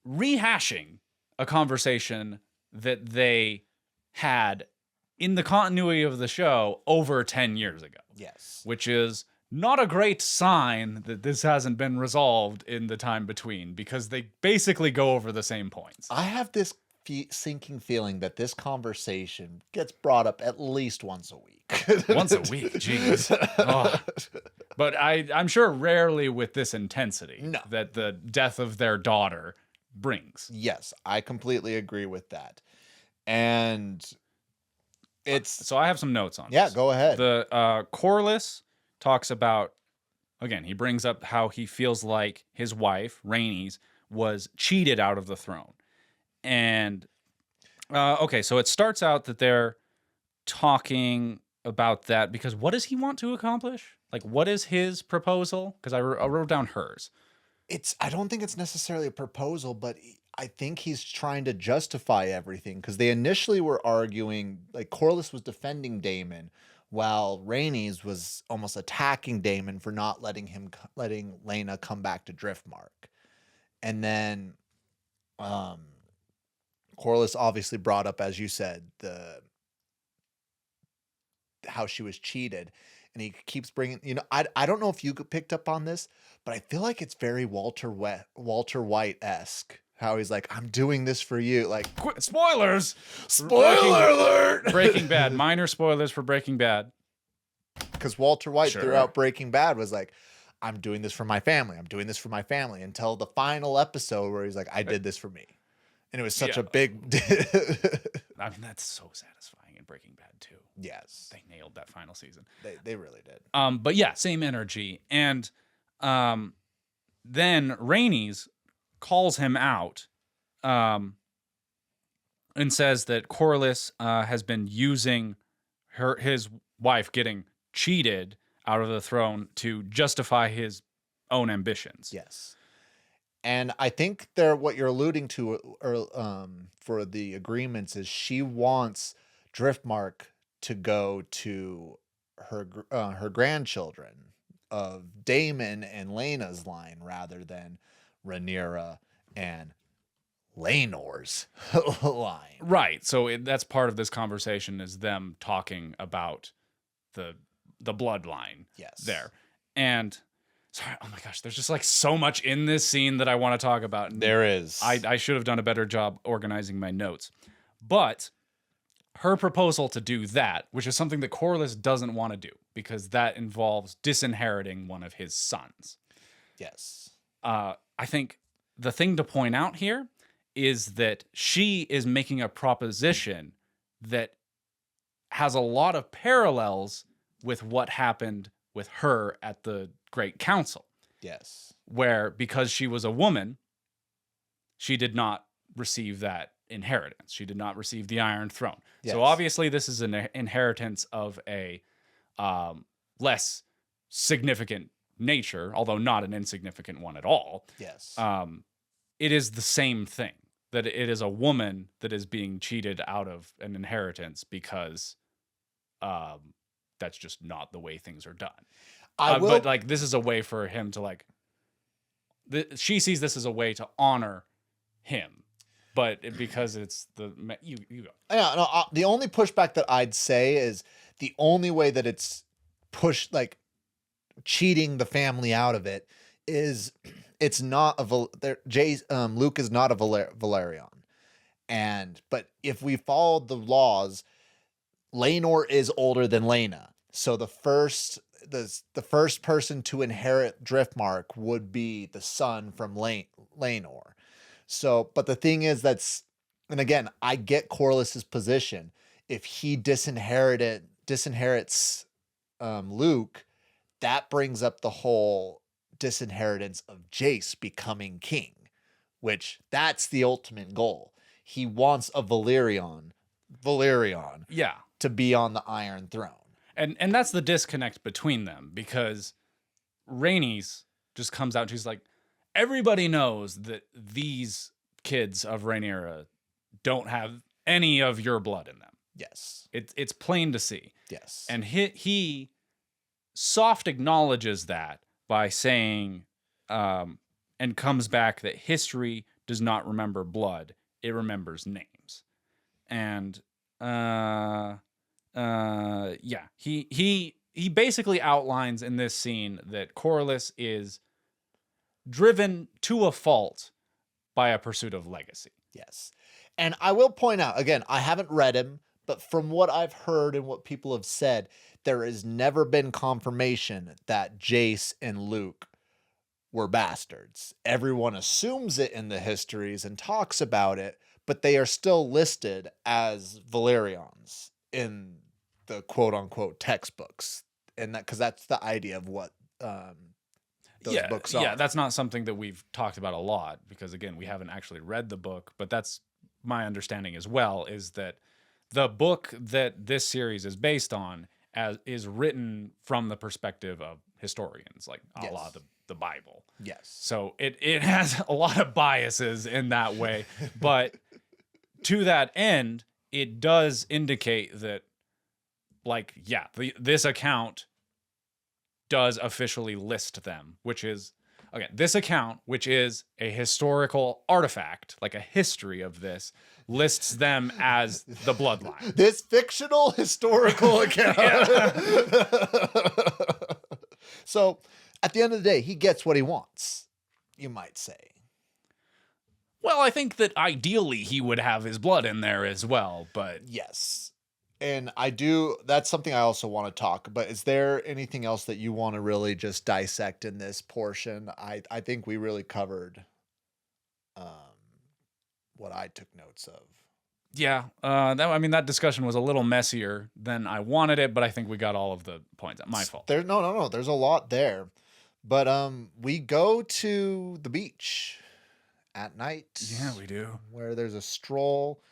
rehashing a conversation that they had in the continuity of the show over 10 years ago. Yes. Which is not a great sign that this hasn't been resolved in the time between, because they basically go over the same points. I have this sinking feeling that this conversation gets brought up at least once a week. Once a week, jeez. Oh. But I'm sure rarely with this intensity No. that the death of their daughter brings. Yes, I completely agree with that. And it's... So I have some notes on Yeah, this. go ahead. The Corlys talks about, again, he brings up how he feels like his wife, Rhaenys, was cheated out of the throne. And, okay, so it starts out that they're talking about that because what does he want to accomplish? Like, what is his proposal? Because I wrote down hers. I don't think it's necessarily a proposal, but I think he's trying to justify everything because they initially were arguing, like Corlys was defending Daemon while Rhaenys was almost attacking Daemon for not letting Laena come back to Driftmark. And then Corlys obviously brought up, as you said, how she was cheated. And he keeps bringing, I don't know if you picked up on this, but I feel like it's very Walter White-esque. How he's like, I'm doing this for you. Like, Spoilers! spoiler alert! Breaking Bad. Minor spoilers for Breaking Bad. Because Walter White Sure. throughout Breaking Bad was like, I'm doing this for my family. I'm doing this for my family. Until the final episode where he's like, I did this for me. And it was such a big... I mean, that's so satisfying in Breaking Bad, too. Yes. They nailed that final season. They really did. But yeah, same energy. And then Rhaenys calls him out and says that Corlys has been using his wife getting cheated out of the throne to justify his own ambitions. Yes. And I think what you're alluding to for the agreements is she wants Driftmark to go to her grandchildren of Daemon and Laena's line rather than Rhaenyra and Laenor's line. Right. So that's part of this conversation is them talking about the bloodline. Yes. There. And sorry, oh my gosh, there's just like so much in this scene that I want to talk about. And there is. I should have done a better job organizing my notes. But her proposal to do that, which is something that Corlys doesn't want to do because that involves disinheriting one of his sons. Yes. I think the thing to point out here is that she is making a proposition that has a lot of parallels with what happened with her at the Great Council. Yes. Where, because she was a woman, she did not receive that inheritance. She did not receive the Iron Throne. Yes. So obviously this is an inheritance of a less significant nature, although not an insignificant one at all. Yes. It is the same thing, that it is a woman that is being cheated out of an inheritance because that's just not the way things are done. But like, this is a way for him to she sees this as a way to honor him, but because it's you go. Yeah, no, the only pushback that I'd say is the only way that it's cheating the family out of it is it's not Luke is not a Valerian, but if we followed the laws, Laenor is older than Laena, so the first person to inherit Driftmark would be the son from Laenor. So, but the thing is and again, I get Corlys's position. If he disinherits Luke, that brings up the whole disinheritance of Jace becoming king, which that's the ultimate goal. He wants a Valerian to be on the Iron Throne. And that's the disconnect between them, because Rhaenys just comes out and she's like, everybody knows that these kids of Rhaenyra don't have any of your blood in them. Yes. It's plain to see. Yes. And he soft acknowledges that by saying, and comes back that history does not remember blood, it remembers names. And he basically outlines in this scene that Corlys is driven to a fault by a pursuit of legacy. Yes. And I will point out, again, I haven't read him, but from what I've heard and what people have said, there has never been confirmation that Jace and Luke were bastards. Everyone assumes it in the histories and talks about it, but they are still listed as Valyrians in the quote-unquote textbooks. And that, because that's the idea of what those books are. Yeah, that's not something that we've talked about a lot because, again, we haven't actually read the book, but that's my understanding as well, is that the book that this series is based on is written from the perspective of historians, like a la the Bible. Yes. So it has a lot of biases in that way, but to that end, it does indicate that, like, this account does officially list them, which is, again, this account, which is a historical artifact, like a history of this, lists them as the bloodline. This fictional historical account. So, at the end of the day, he gets what he wants, you might say. Well, I think that ideally he would have his blood in there as well, but... Yes. And that's something I also want to talk, but is there anything else that you want to really just dissect in this portion? I think we really covered what I took notes of. Yeah, that discussion was a little messier than I wanted it, but I think we got all of the points. My fault. No. There's a lot there. But we go to the beach at night. Yeah, we do. Where there's a stroll,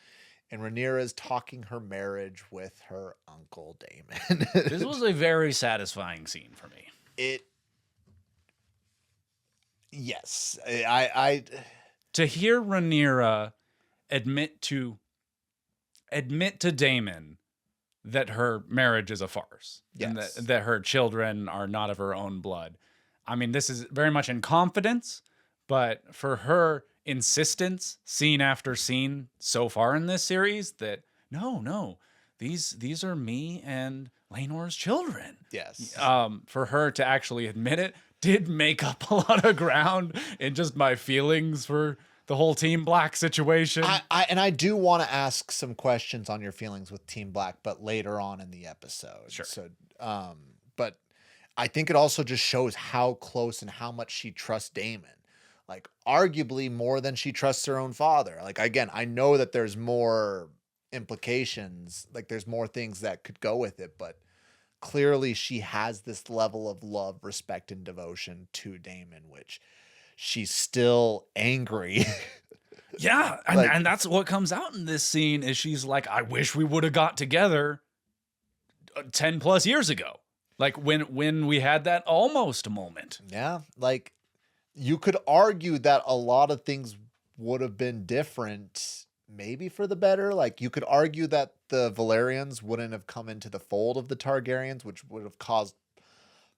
and Rhaenyra is talking her marriage with her uncle Daemon. This was a very satisfying scene for me. Yes. I to hear Rhaenyra admit to Daemon that her marriage is a farce, yes, and that her children are not of her own blood. I mean, this is very much in confidence, but for her insistence, scene after scene so far in this series, that no, these are me and Laenor's children. Yes. For her to actually admit it did make up a lot of ground in just my feelings for the whole Team Black situation. I do want to ask some questions on your feelings with Team Black, but later on in the episode. Sure. So, but I think it also just shows how close and how much she trusts Daemon. Like, arguably more than she trusts her own father. Like, again, I know that there's more implications, like there's more things that could go with it, but clearly she has this level of love, respect, and devotion to Daemon, which she's still angry. Yeah, and that's what comes out in this scene is she's like, I wish we would have got together 10 plus years ago. Like when we had that almost moment. Yeah, like you could argue that a lot of things would have been different, maybe for the better. Like you could argue that the Valyrians wouldn't have come into the fold of the Targaryens, which would have caused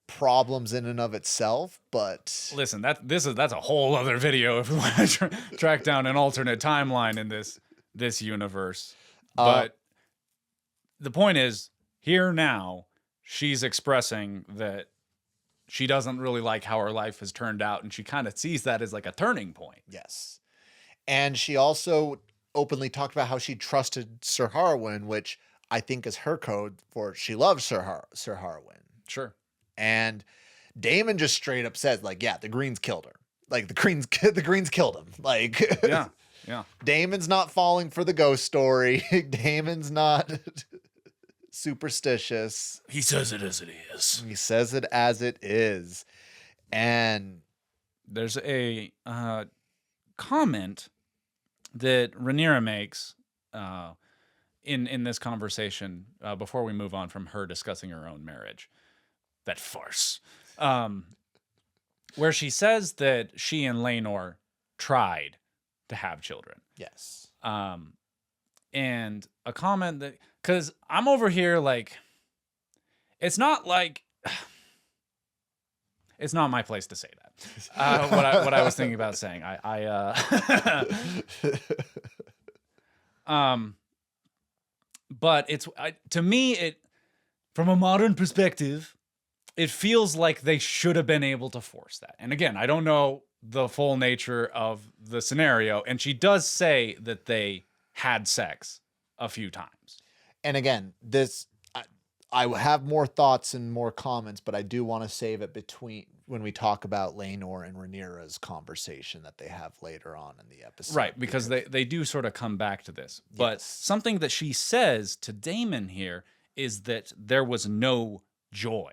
problems in and of itself. But listen, that's a whole other video if we want to track down an alternate timeline in this universe. But the point is, here now, she's expressing that she doesn't really like how her life has turned out, and she kind of sees that as like a turning point. Yes. And she also openly talked about how she trusted Ser Harwin, which I think is her code for she loves Ser Harwin. Sure. And Daemon just straight up says, like, yeah, the Greens killed her. Like, the Greens killed him. Like, yeah. Daemon's not falling for the ghost story. Daemon's not superstitious. He says it as it is. He says it as it is. And there's a comment that Rhaenyra makes in this conversation before we move on from her discussing her own marriage. That farce. Where she says that she and Laenor tried to have children. Yes. And a comment that, because I'm over here like, it's not like, it's not my place to say that. What I was thinking about saying. But it's to me, it from a modern perspective, it feels like they should have been able to force that. And again, I don't know the full nature of the scenario, and she does say that they had sex a few times. And again, I have more thoughts and more comments, but I do want to save it between when we talk about Laenor and Rhaenyra's conversation that they have later on in the episode. Right, because they do sort of come back to this. But Yes. something that she says to Daemon here is that there was no joy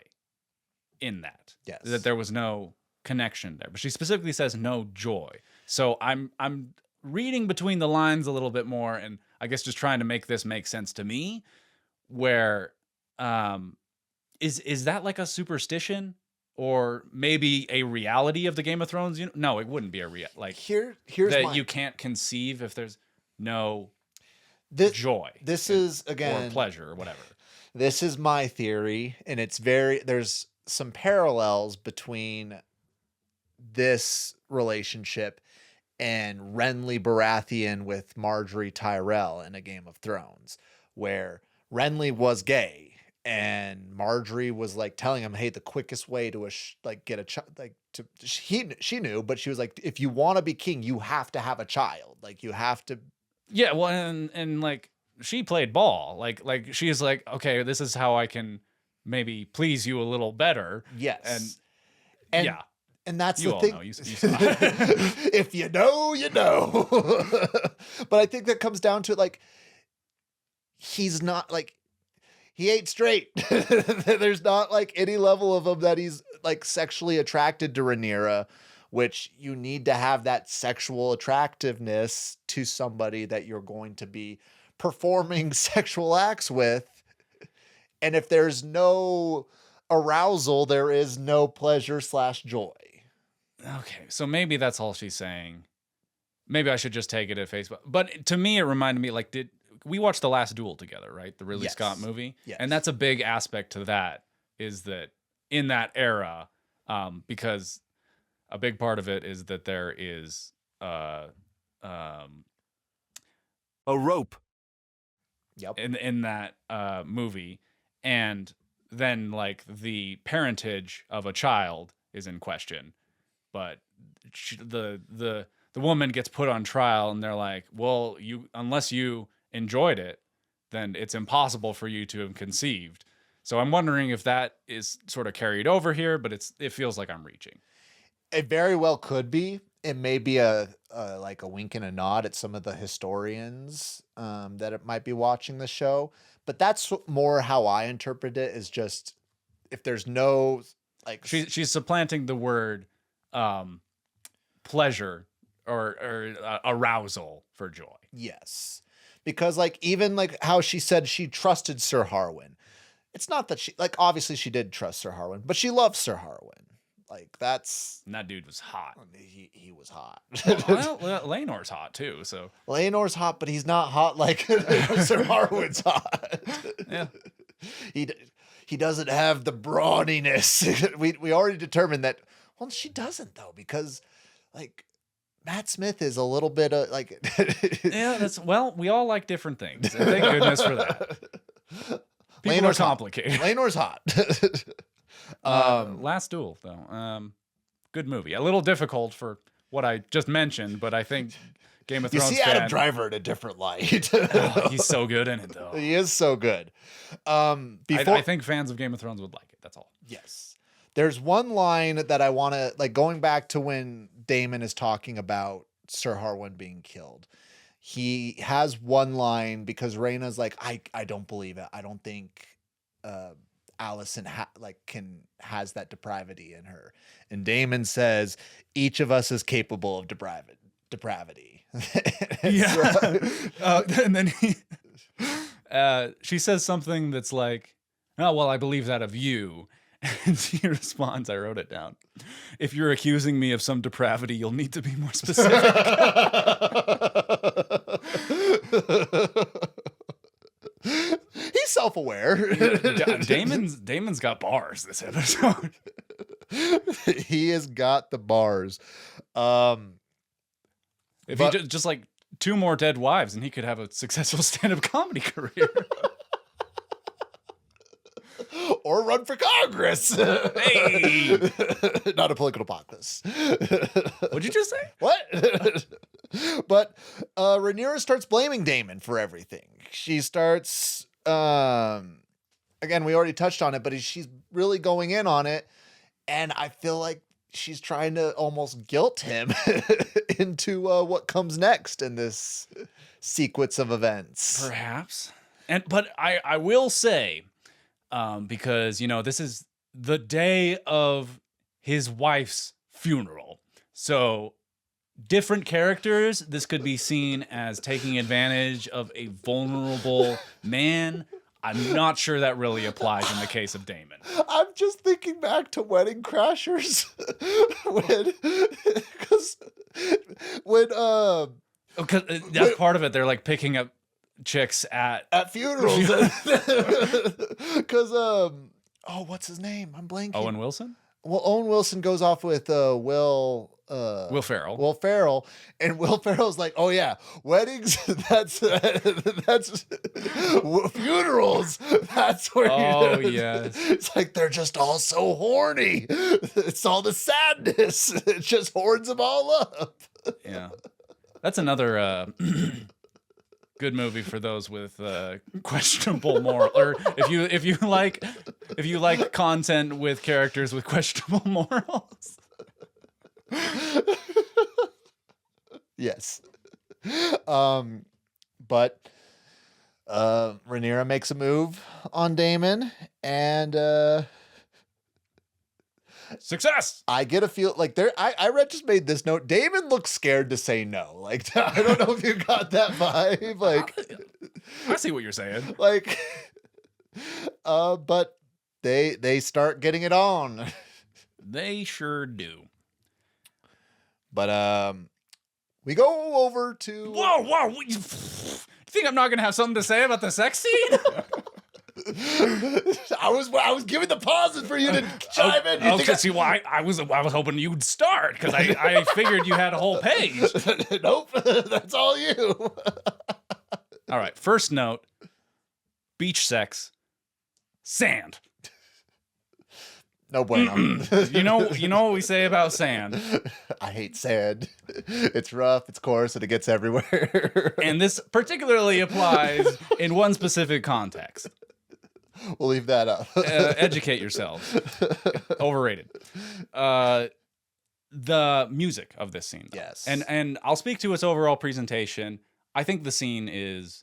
in that. Yes. That there was no connection there. But she specifically says no joy. So I'm reading between the lines a little bit more, and I guess just trying to make this make sense to me, where is that like a superstition or maybe a reality of the Game of Thrones? No, it wouldn't be a here's that you can't conceive if there's no joy. This is again or pleasure or whatever. This is my theory, and there's some parallels between this relationship and Renly Baratheon with Marjorie Tyrell in A Game of Thrones, where Renly was gay and Marjorie was like telling him, hey, the quickest way to get a child, she knew, but she was like, if you want to be king, you have to have a child. Like you have to. Yeah. Well, and like she played ball, like she's like, okay, this is how I can maybe please you a little better. Yes. And yeah. And that's you the all thing. Know. You If you know, you know. But I think that comes down to like, he's not like, he ain't straight. There's not like any level of him that he's like sexually attracted to Rhaenyra, which you need to have that sexual attractiveness to somebody that you're going to be performing sexual acts with. And if there's no arousal, there is no pleasure/joy. Okay, so maybe that's all she's saying. Maybe I should just take it at face value. But to me, it reminded me, like, we watched The Last Duel together, right? The Ridley Yes. Scott movie. Yes. And that's a big aspect to that, is that in that era, because a big part of it is that there is A rope. Yep. in that movie, and then like the parentage of a child is in question, but the woman gets put on trial, and they're like, well, unless you enjoyed it, then it's impossible for you to have conceived. So I'm wondering if that is sort of carried over here, but it feels like I'm reaching. It very well could be. It may be a wink and a nod at some of the historians that it might be watching the show, but that's more how I interpret it. Is just if there's no like she's supplanting the word pleasure or arousal for joy. Yes, because like even like how she said she trusted Ser Harwin. It's not that she like obviously she did trust Ser Harwin, but she loved Ser Harwin. Like And that dude was hot. He was hot. Well, Laenor's hot too. So Laenor's hot, but he's not hot like Ser Harwin's hot. Yeah, he doesn't have the brawniness. We already determined that. Well, she doesn't though, because like Matt Smith is a little bit of like. yeah. We all like different things. And thank goodness for that. People are complicated. Laenor's hot. Last Duel, though, good movie. A little difficult for what I just mentioned, but I think Game of Thrones. You see Adam Driver in a different light. Oh, he's so good in it, though. He is so good. I think fans of Game of Thrones would like it. That's all. Yes, there's one line that I want to like going back to when Daemon is talking about Ser Harwin being killed. He has one line because Rhaena's like, I don't believe it. I don't think. Alicent has that depravity in her, and Daemon says each of us is capable of depravity. Yeah, and then she says something that's like, "Oh well, I believe that of you," and he responds, "I wrote it down. If you're accusing me of some depravity, you'll need to be more specific." He's self-aware. Damon's got bars this episode. He has got the bars. If he just like 2 more dead wives, and he could have a successful stand-up comedy career. Or run for Congress. Hey, not a political podcast. what'd you just say? What? But Rhaenyra starts blaming Daemon for everything. She starts, again, we already touched on it, but she's really going in on it. And I feel like she's trying to almost guilt him into what comes next in this sequence of events. Perhaps. But I will say, because, this is the day of his wife's funeral. So different characters, this could be seen as taking advantage of a vulnerable man. I'm not sure that really applies in the case of Daemon. I'm just thinking back to Wedding Crashers That's part of it. They're like picking up chicks at funerals. Because what's his name? I'm blanking. Owen Wilson. Well, Owen Wilson goes off with Will Ferrell. Will Ferrell, and Will Ferrell's like, "Oh yeah, weddings. That's funerals. That's where." Oh yes. It's like they're just all so horny. It's all the sadness. It just horns them all up. Yeah, that's another good movie for those with questionable moral, or if you like content with characters with questionable morals. Yes. But Rhaenyra makes a move on Daemon, and success. I get a feel like I read just made this note. Daemon looks scared to say no. Like, I don't know if you got that vibe. Like, I see what you're saying. Like, but they start getting it on. They sure do. But we go over to whoa! You think I'm not gonna have something to say about the sex scene? I was giving the pauses for you to chime in. I was hoping you'd start because I figured you had a whole page. Nope, that's all you. All right, first note: beach sex, sand. No bueno. You know what we say about sand. I hate sand. It's rough, it's coarse, and it gets everywhere. And this particularly applies in one specific context. We'll leave that up. Educate yourselves. Overrated. The music of this scene, though. Yes. And I'll speak to its overall presentation. I think the scene is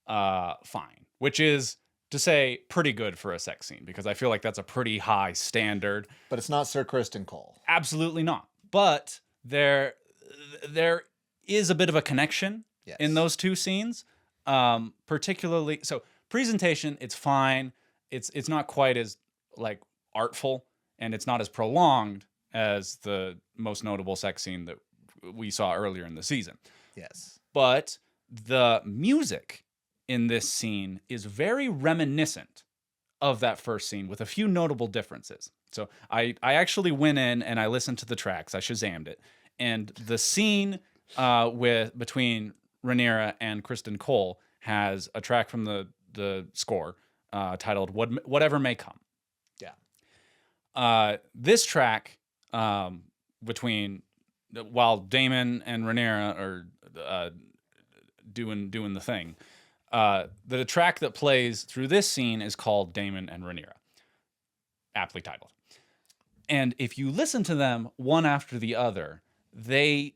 fine, which is to say pretty good for a sex scene, because I feel like that's a pretty high standard. But it's not Sir Kristen Cole. Absolutely not. But there is a bit of a connection in those two scenes. Particularly, so presentation, it's fine. It's not quite as like artful, and it's not as prolonged as the most notable sex scene that we saw earlier in the season. Yes. But the music in this scene is very reminiscent of that first scene, with a few notable differences. So I actually went in and I listened to the tracks. I Shazammed it. And the scene between Rhaenyra and Kristen Cole has a track from the score titled Whatever May Come. Yeah. This track between while Daemon and Rhaenyra are doing the thing, the track that plays through this scene is called Daemon and Rhaenyra, aptly titled. And if you listen to them one after the other, they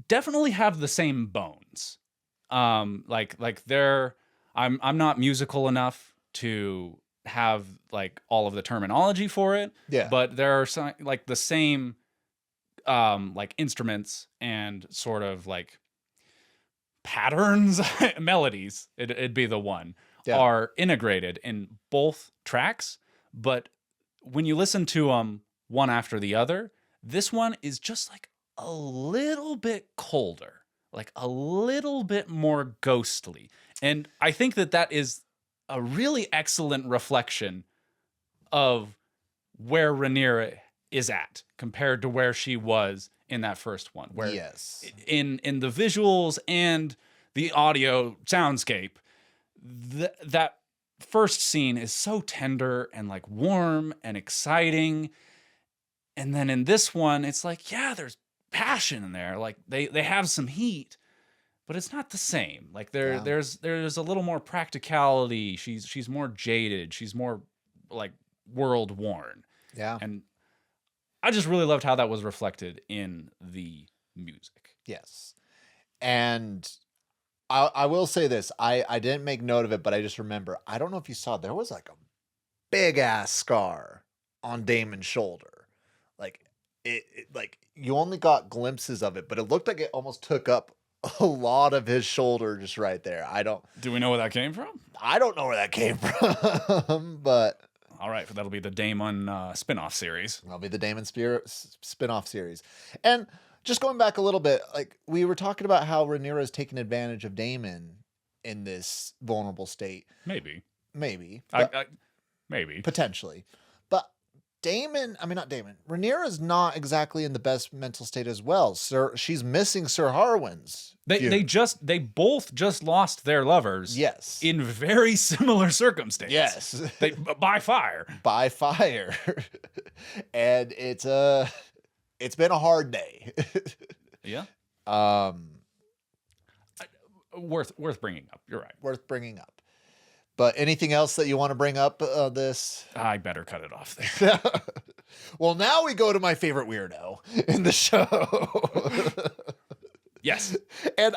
definitely have the same bones. Like they're I'm not musical enough to have like all of the terminology for it. Yeah. But there are some, like the same like instruments and sort of like patterns, melodies, it'd be the one, are integrated in both tracks. But when you listen to them one after the other, this one is just like a little bit colder, like a little bit more ghostly. And I think that is a really excellent reflection of where Rhaenyra is at compared to where she was in that first one. Where in the visuals and the audio soundscape, that first scene is so tender and like warm and exciting. And then in this one, it's like, yeah, there's passion in there. Like they have some heat, but it's not the same. Like there's a little more practicality. She's more jaded. She's more like world worn. Yeah. And I just really loved how that was reflected in the music. Yes. And I will say this. I didn't make note of it, but I just remember, I don't know if you saw, there was like a big ass scar on Daemon's shoulder. Like it like you only got glimpses of it, but it looked like it almost took up a lot of his shoulder just right there. Do we know where that came from? I don't know where that came from, but all right, that'll be the Daemon spin-off series. That'll be the Daemon spin-off series. And just going back a little bit, like we were talking about how Rhaenyra is taking advantage of Daemon in this vulnerable state. Maybe. Maybe. Maybe. Potentially. But Rhaenyra is not exactly in the best mental state as well. She's missing Ser Harwin's. They both just lost their lovers. Yes. In very similar circumstances. Yes. By fire. By fire. And it's been a hard day. Yeah. Worth bringing up. You're right. Worth bringing up. But anything else that you want to bring up this? I better cut it off there. Well, now we go to my favorite weirdo in the show. Yes. And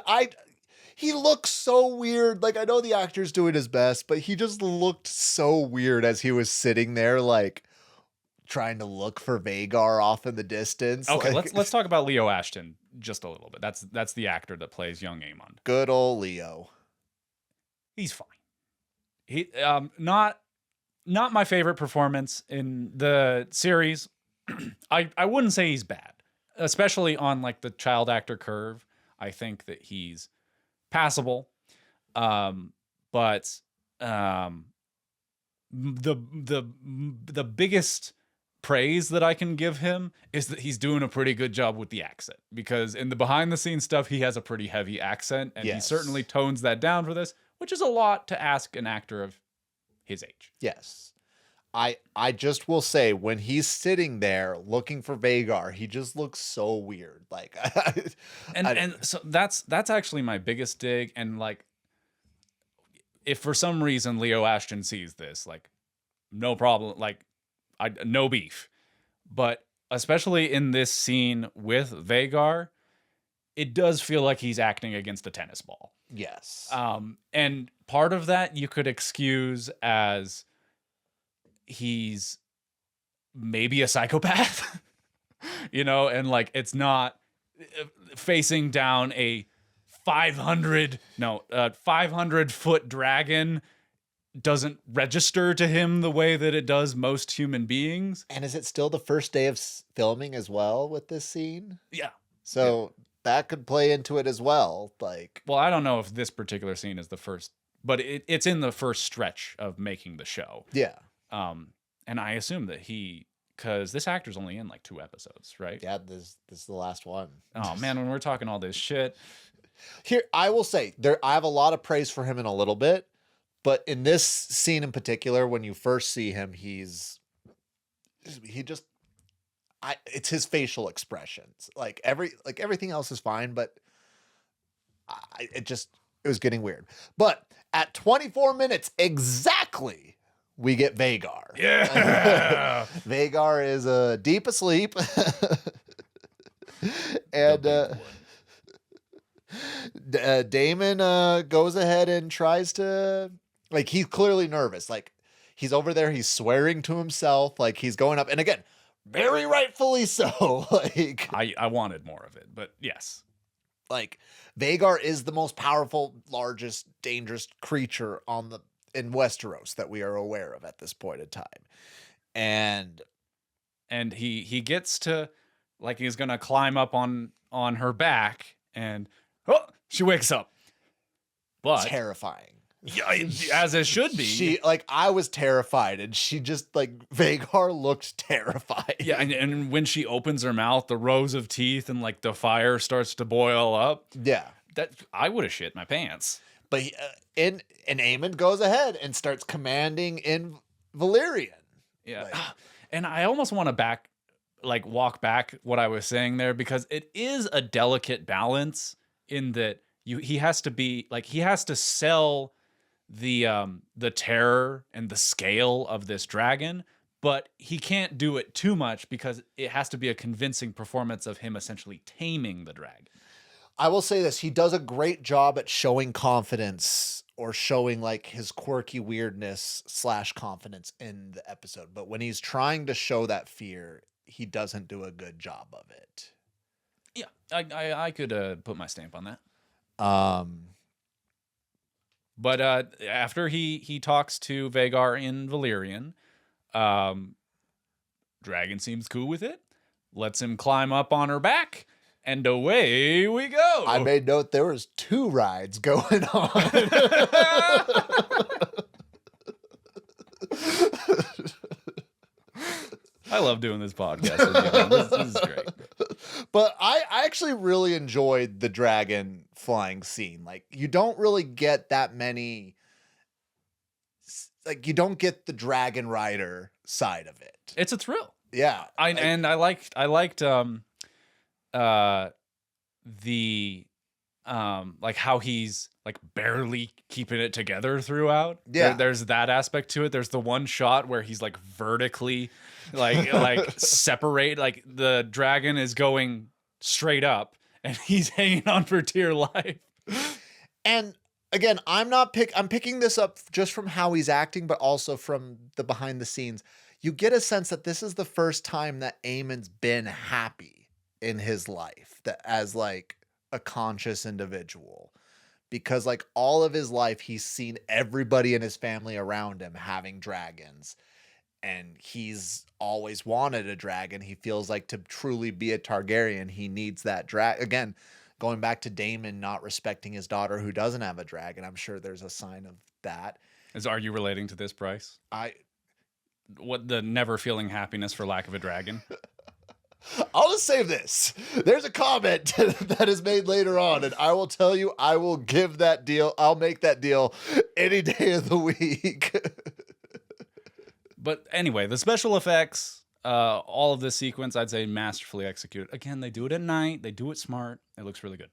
he looks so weird. Like, I know the actor's doing his best, but he just looked so weird as he was sitting there, like, trying to look for Vhagar off in the distance. Okay, like, let's talk about Leo Ashton just a little bit. That's the actor that plays young Aemond. Good old Leo. He's fine. He not my favorite performance in the series. I wouldn't say he's bad, especially on like the child actor curve. I think that he's passable. But the biggest praise that I can give him is that he's doing a pretty good job with the accent, because in the behind the scenes stuff, he has a pretty heavy accent, and he certainly tones that down for this, which is a lot to ask an actor of his age. Yes. I just will say, when he's sitting there looking for Vhagar, he just looks so weird. Like, and so that's actually my biggest dig. And like, if for some reason Leo Ashton sees this, like, no problem. Like, no beef. But especially in this scene with Vhagar, it does feel like he's acting against a tennis ball. Yes. And part of that you could excuse as he's maybe a psychopath, and like, it's not facing down a 500-foot dragon doesn't register to him the way that it does most human beings. And is it still the first day of filming as well with this scene? Yeah. So that could play into it as well. Like, well, I don't know if this particular scene is the first, but it's in the first stretch of making the show. Yeah. And I assume that because this actor's only in like 2 episodes, right? Yeah, this is the last one. Oh man, when we're talking all this shit. Here, I will say, I have a lot of praise for him in a little bit, but in this scene in particular, when you first see him, it's his facial expressions. Like everything else is fine, but it was getting weird. But at 24 minutes exactly, we get Vhagar. Yeah. Vhagar is deep asleep. And Daemon goes ahead and tries to, like, he's clearly nervous. Like, he's over there, he's swearing to himself, like he's going up. And again, very rightfully so. Like, I wanted more of it, but yes. Like, Vhagar is the most powerful, largest, dangerous creature in Westeros that we are aware of at this point in time. And he gets to, like, he's gonna climb up on her back, and she wakes up. But terrifying. Yeah, as it should be. I was terrified, and she just, like, Vhagar looked terrified. Yeah, and when she opens her mouth, the rows of teeth and, like, the fire starts to boil up. Yeah. That I would have shit my pants. But and Aemond goes ahead and starts commanding in Valyrian. Yeah. Like, And I almost want to like walk back what I was saying there, because it is a delicate balance in that he has to sell the terror and the scale of this dragon, but he can't do it too much because it has to be a convincing performance of him essentially taming the dragon. I will say this, he does a great job at showing confidence or showing like his quirky weirdness / confidence in the episode. But when he's trying to show that fear, he doesn't do a good job of it. Yeah, I could put my stamp on that. But after he talks to Vhagar in Valyrian, dragon seems cool with it, lets him climb up on her back, and away we go. I made note there was 2 rides going on. I love doing this podcast with you. This is great. But I actually really enjoyed the dragon flying scene. Like, you don't really get that many. Like, you don't get the dragon rider side of it. It's a thrill. Yeah, I liked the like how he's like barely keeping it together throughout. Yeah, there's that aspect to it. There's the one shot where he's like vertically like separate, like the dragon is going straight up and he's hanging on for dear life. And again, I'm picking this up just from how he's acting, but also from the behind the scenes. You get a sense that this is the first time that Aemond's been happy in his life, that as like a conscious individual, because like all of his life, he's seen everybody in his family around him having dragons, and he's always wanted a dragon. He feels like to truly be a Targaryen, he needs that dragon. Again, going back to Daemon not respecting his daughter who doesn't have a dragon, I'm sure there's a sign of that. Are you relating to this, Bryce? What, the never feeling happiness for lack of a dragon? I'll just save this. There's a comment that is made later on, and I will tell you, I will give that deal. I'll make that deal any day of the week. But anyway, the special effects, all of this sequence, I'd say masterfully executed. Again, they do it at night. They do it smart. It looks really good.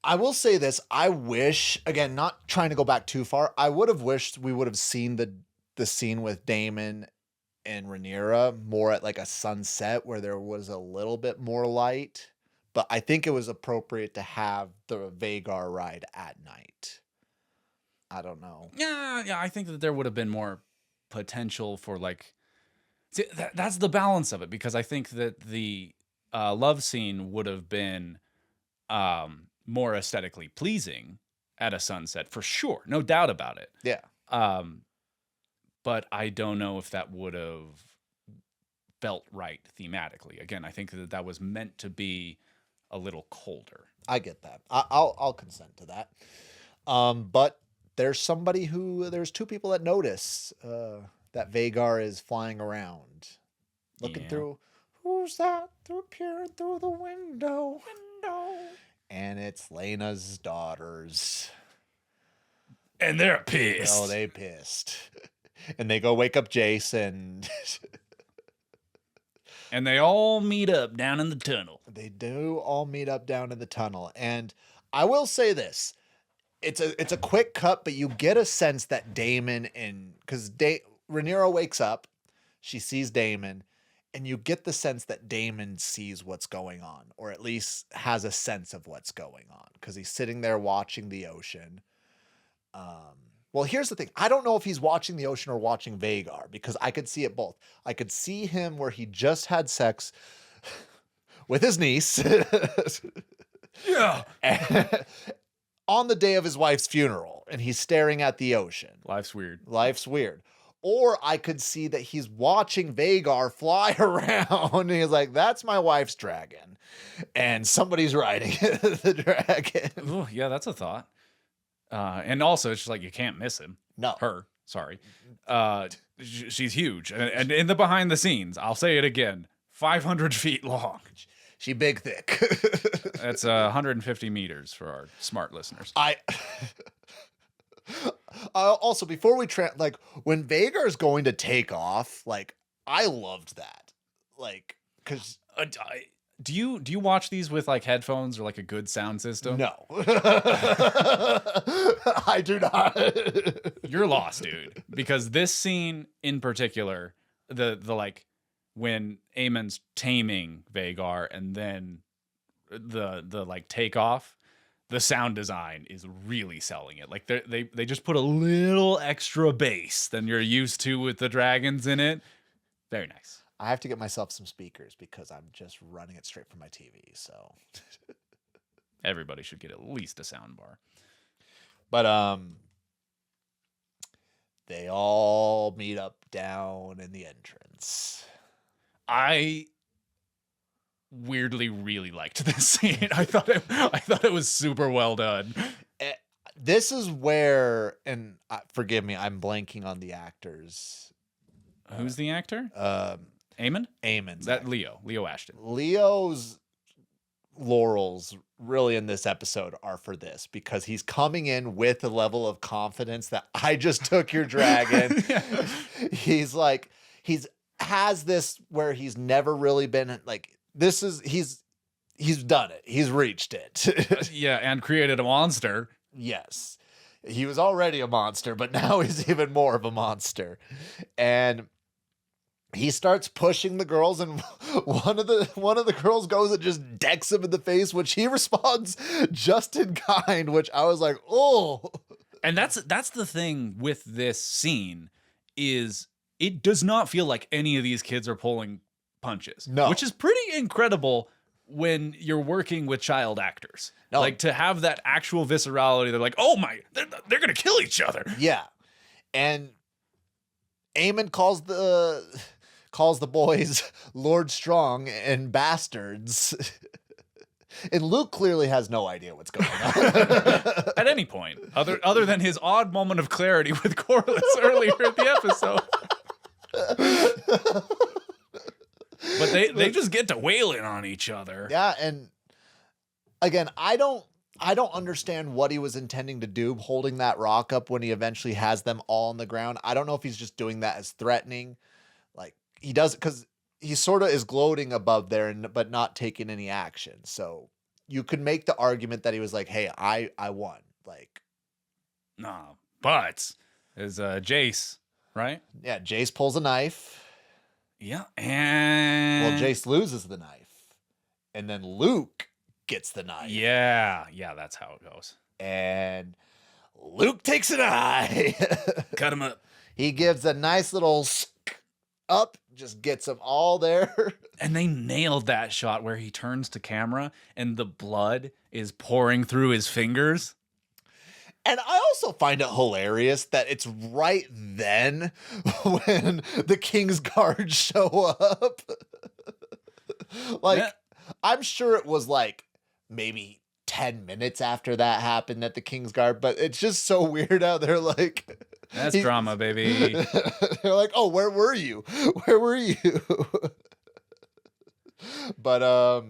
I will say this. I wish, again, not trying to go back too far, I would have wished we would have seen the scene with Daemon and Rhaenyra more at like a sunset where there was a little bit more light. But I think it was appropriate to have the Vhagar ride at night. I don't know. Yeah, I think that there would have been more potential for like... See, that's the balance of it, because I think that the love scene would have been more aesthetically pleasing at a sunset, for sure. No doubt about it. Yeah. But I don't know if that would have felt right thematically. Again, I think that was meant to be a little colder. I get that. I'll consent to that. But there's 2 people that notice that Vhagar is flying around, looking through. Who's that? They're peering through the window. And it's Laena's daughters. And they're pissed. Oh, they pissed. And they go wake up Jace, and they all meet up down in the tunnel. They do all meet up down in the tunnel. And I will say this. It's a quick cut, but you get a sense that Daemon because Rhaenyra wakes up, she sees Daemon, and you get the sense that Daemon sees what's going on, or at least has a sense of what's going on, because he's sitting there watching the ocean. Well, here's the thing. I don't know if he's watching the ocean or watching Vhagar, because I could see it both. I could see him where he just had sex with his niece. Yeah. On the day of his wife's funeral, and he's staring at the ocean. Life's weird. Or I could see that he's watching Vhagar fly around, and he's like, that's my wife's dragon. And somebody's riding the dragon. Oh, yeah, that's a thought. And also, it's just like, you can't miss him. No. Her, sorry. She's huge. And in the behind the scenes, I'll say it again, 500 feet long. She big thick. That's 150 meters for our smart listeners. Also, before we when Vhagar's going to take off, like, I loved that. like, because do you watch these with like headphones or like a good sound system? no, I do not. You're lost, dude. Because this scene in particular, the like when Aemond's taming Vhagar and then the like takeoff, the sound design is really selling it. Like they just put a little extra bass than you're used to with the dragons in it. Very nice. I have to get myself some speakers because I'm just running it straight from my TV. So Everybody should get at least a sound bar. But they all meet up down in the entrance. I weirdly really liked this scene. I thought it was super well done. This is where, and forgive me, I'm blanking on the actors. Who's the actor? Aemond? Aemond's That actor. Leo Ashton. Leo's laurels really in this episode are for this because he's coming in with a level of confidence that I just took your dragon. Yeah. He's like, has this where he's never really been like, this is, he's done it. He's reached it. Yeah, and created a monster. Yes. He was already a monster, but now he's even more of a monster. And he starts pushing the girls, and one of the girls goes and just decks him in the face, which he responds just in kind, which I was like, oh. And that's the thing with this scene is it does not feel like any of these kids are pulling punches. No. Which is pretty incredible when you're working with child actors. No. Like to have that actual viscerality. They're like, oh my, they're going to kill each other. Yeah. And Aemond calls the boys Lord Strong and bastards. And Luke clearly has no idea what's going on. At any point, other than his odd moment of clarity with Corlys earlier in the episode. But they just get to wailing on each other. Yeah, and again, I don't understand what he was intending to do holding that rock up when he eventually has them all on the ground. I don't know if he's just doing that as threatening. Like he does, because he sort of is gloating above there but not taking any action. So you could make the argument that he was like, hey, I won. Like, No, but is Jace, right? yeah, Jace pulls a knife. Yeah, and Well, Jace loses the knife. And then Luke gets the knife. Yeah, that's how it goes. And Luke takes an eye. Cut him up. He gives a nice little up, just gets them all there. And they nailed that shot where he turns to camera and the blood is pouring through his fingers. And I also find it hilarious that it's right then when the King's Guard show up. Like, Yeah. I'm sure it was like maybe 10 minutes after that happened at the King's Guard, but it's just so weird how they're like... That's drama, baby. They're like, oh, where were you? Where were you? But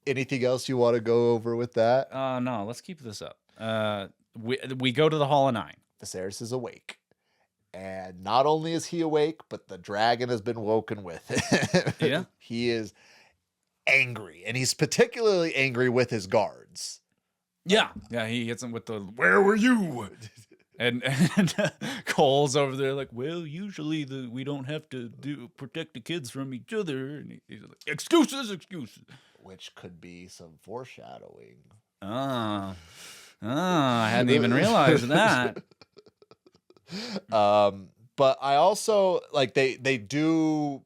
anything else you want to go over with that? No, let's keep this up. We go to the Hall of Nine. Viserys is awake. And not only is he awake, but the dragon has been woken with him. Yeah. He is angry. And he's particularly angry with his guards. Yeah, he hits him with the "Where were you?" And Cole's over there like, well, usually we don't have to protect the kids from each other. And he's like, excuses. Which could be some foreshadowing. I hadn't even realized that. But I also like they do.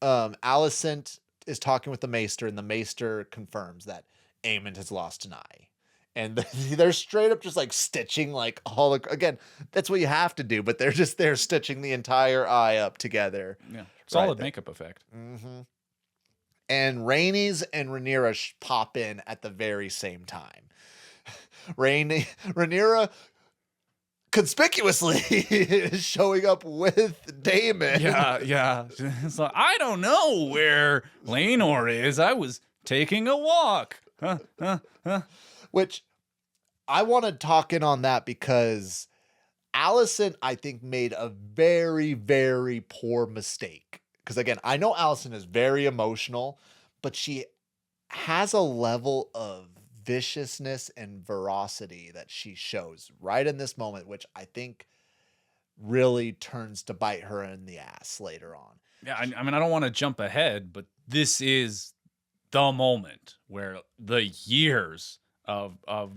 Alicent is talking with the Maester, and the Maester confirms that Aemond has lost an eye. And they're straight up just like stitching like all again, that's what you have to do, but they're stitching the entire eye up together. Yeah, solid there. makeup effect. Mm-hmm. And Rhaenys and Rhaenyra pop in at the very same time. Rhaenyra conspicuously is showing up with Daemon. Yeah. It's like, I don't know where Laenor is. I was taking a walk. Huh. Which I want to talk in on that because Alicent, I think, made a very, very poor mistake because again, I know Alicent is very emotional, but she has a level of viciousness and ferocity that she shows right in this moment, which I think really turns to bite her in the ass later on. Yeah, I mean, I don't want to jump ahead, but this is the moment where the years of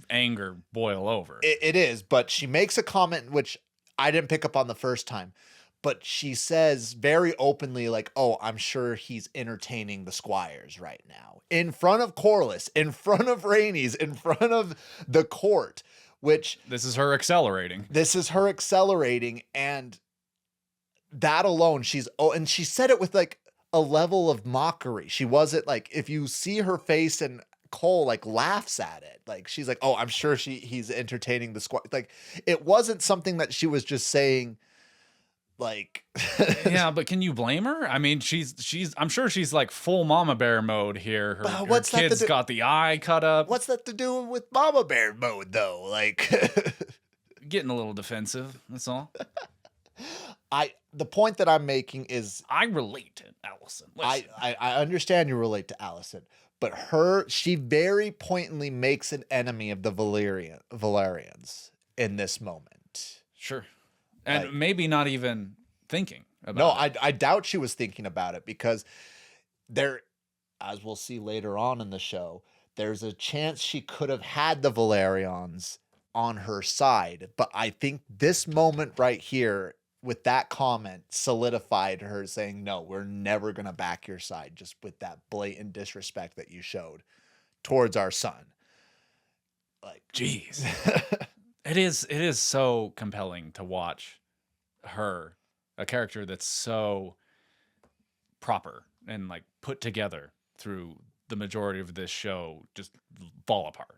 anger boil over. It is, but she makes a comment which I didn't pick up on the first time, but she says very openly, like, oh, I'm sure he's entertaining the squires right now. In front of Corlys, in front of Rhaenys, in front of the court, which... This is her accelerating. And that alone, and she said it with like a level of mockery. She wasn't like, if you see her face and Cole like laughs at it, like she's like, oh, I'm sure he's entertaining the squad. Like it wasn't something that she was just saying like yeah, but can you blame her? I mean, I'm sure she's like full mama bear mode here. Her kid's got the eye cut up. What's that to do with mama bear mode though? Like getting a little defensive, that's all. The point that I'm making is I relate to Alicent. I understand you relate to Alicent, but she very pointedly makes an enemy of the Valyrians in this moment. Sure. And like, maybe not even thinking about it. No, I doubt she was thinking about it because there, as we'll see later on in the show, there's a chance she could have had the Valyrians on her side. But I think this moment right here with that comment solidified her saying, no, we're never going to back your side, just with that blatant disrespect that you showed towards our son. Like, jeez. It is so compelling to watch her, a character that's so proper and like put together through the majority of this show, just fall apart.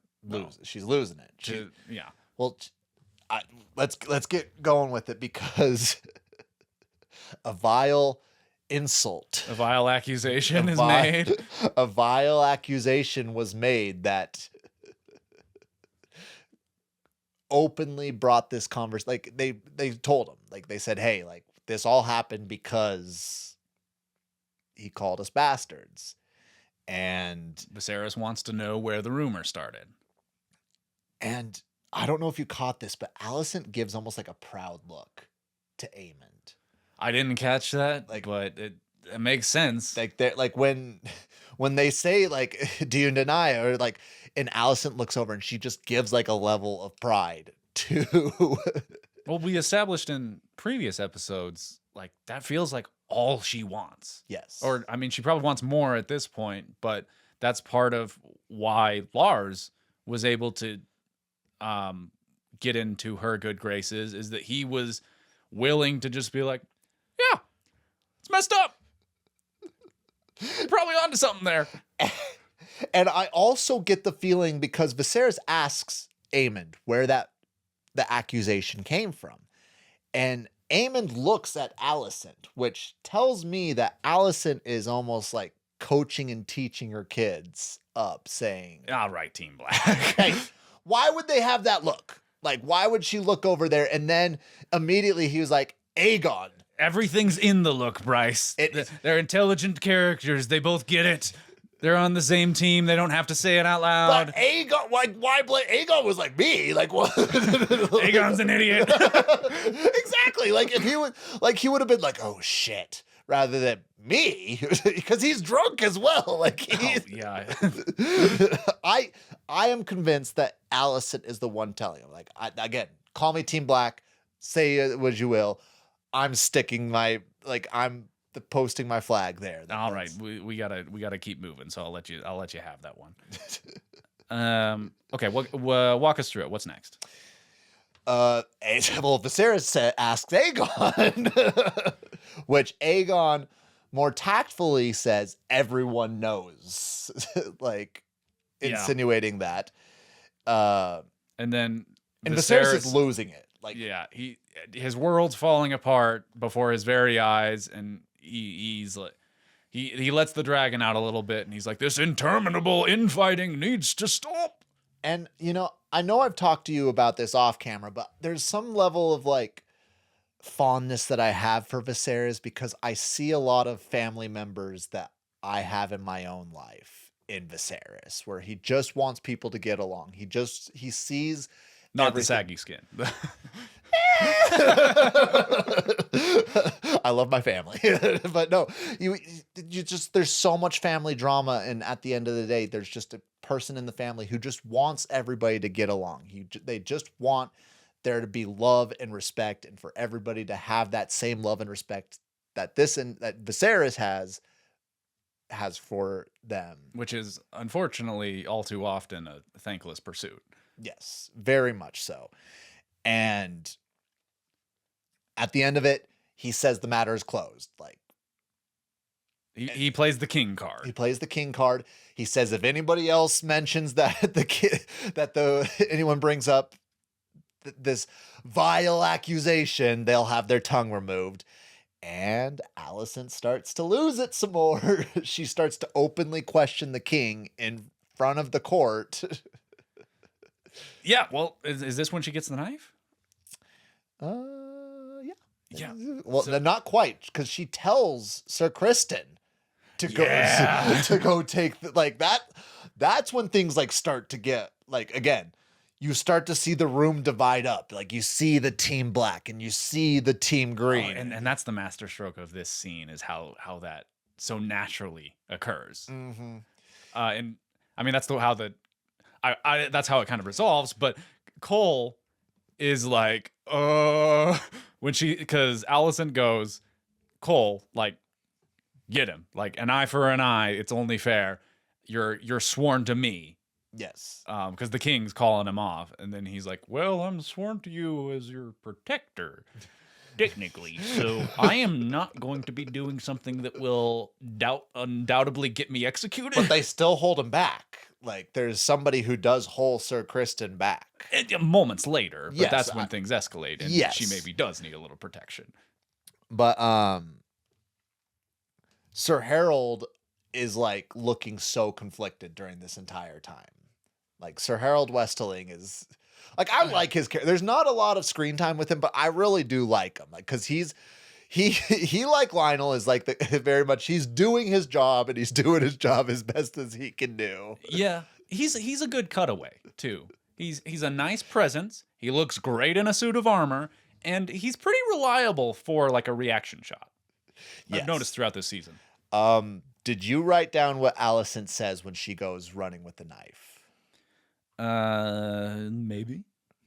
She's losing it. Yeah. Well, let's get going with it because a vile insult, a vile accusation is made. A vile accusation was made that openly brought this conversation. Like they told him, like they said, hey, like this all happened because he called us bastards. And Viserys wants to know where the rumor started. And I don't know if you caught this, but Alicent gives almost like a proud look to Aemond. I didn't catch that, but it makes sense. Like they're like when they say like, do you deny it? Or like, and Alicent looks over and she just gives like a level of pride to. Well, we established in previous episodes, like that feels like all she wants. Yes. Or I mean, she probably wants more at this point, but that's part of why Lars was able to get into her good graces, is that he was willing to just be like, yeah, it's messed up. You're probably onto something there. And I also get the feeling, because Viserys asks Aemond where the accusation came from. And Aemond looks at Alicent, which tells me that Alicent is almost like coaching and teaching her kids up, saying, all right, Team Black. Hey, why would they have that look? Like, why would she look over there? And then immediately he was like, Aegon. Everything's in the look, Bryce. They're intelligent characters. They both get it. They're on the same team. They don't have to say it out loud. But Aegon, why blame Aegon? Was like me. Like what? Aegon's an idiot. Exactly. Like if he would have been like, oh shit, rather than me, because he's drunk as well. Like yeah. I am convinced that Alicent is the one telling him. Like again, call me Team Black. Say what you will. I'm sticking my posting my flag there. All right, we gotta keep moving. So I'll let you have that one. Okay, walk us through it. What's next? Viserys asks Aegon, which Aegon more tactfully says everyone knows, like insinuating that. And then Viserys is losing it. Like his world's falling apart before his very eyes, and he's like, he lets the dragon out a little bit, and he's like, this interminable infighting needs to stop. And I know I've talked to you about this off camera, but there's some level of like fondness that I have for Viserys because I see a lot of family members that I have in my own life in Viserys, where he just wants people to get along. He sees Not everything. the saggy skin. I love my family, but no, you just, there's so much family drama. And at the end of the day, there's just a person in the family who just wants everybody to get along. They just want there to be love and respect, and for everybody to have that same love and respect that that Viserys has for them. Which is unfortunately all too often a thankless pursuit. Yes, very much so. And at the end of it, he says the matter is closed. Like, he plays the king card. he plays the king card. He says if anybody else mentions that anyone brings up this vile accusation, they'll have their tongue removed. And Alicent starts to lose it some more. She starts to openly question the king in front of the court. Yeah, well, is this when she gets the knife? Yeah. Yeah. Well, not quite, because she tells Sir Criston to go to go take that. That's when things like start to get like, again, you start to see the room divide up. Like, you see the team black and you see the team green. Oh, and that's the masterstroke of this scene, is how that so naturally occurs. Mm-hmm. And I mean, that's how that's how it kind of resolves. But Cole is like, because Alicent goes, Cole, like, get him, like, an eye for an eye. It's only fair. You're sworn to me. Yes. Because the king's calling him off, and then he's like, well, I'm sworn to you as your protector, technically, so I am not going to be doing something that will undoubtedly get me executed. But they still hold him back. Like, there's somebody who does hold Sir Criston back. Moments later, but Yes, that's when things escalate, and yes. she maybe does need a little protection. But Sir Harold is like looking so conflicted during this entire time. Like, Sir Harold Westerling is like, I like his character. There's not a lot of screen time with him, but I really do like him. Like, because he like Lionel is like very much, he's doing his job, and he's doing his job as best as he can do. Yeah, he's a good cutaway too. He's a nice presence. He looks great in a suit of armor, and he's pretty reliable for like a reaction shot. Yes. I've noticed throughout this season. Did you write down what Alicent says when she goes running with the knife?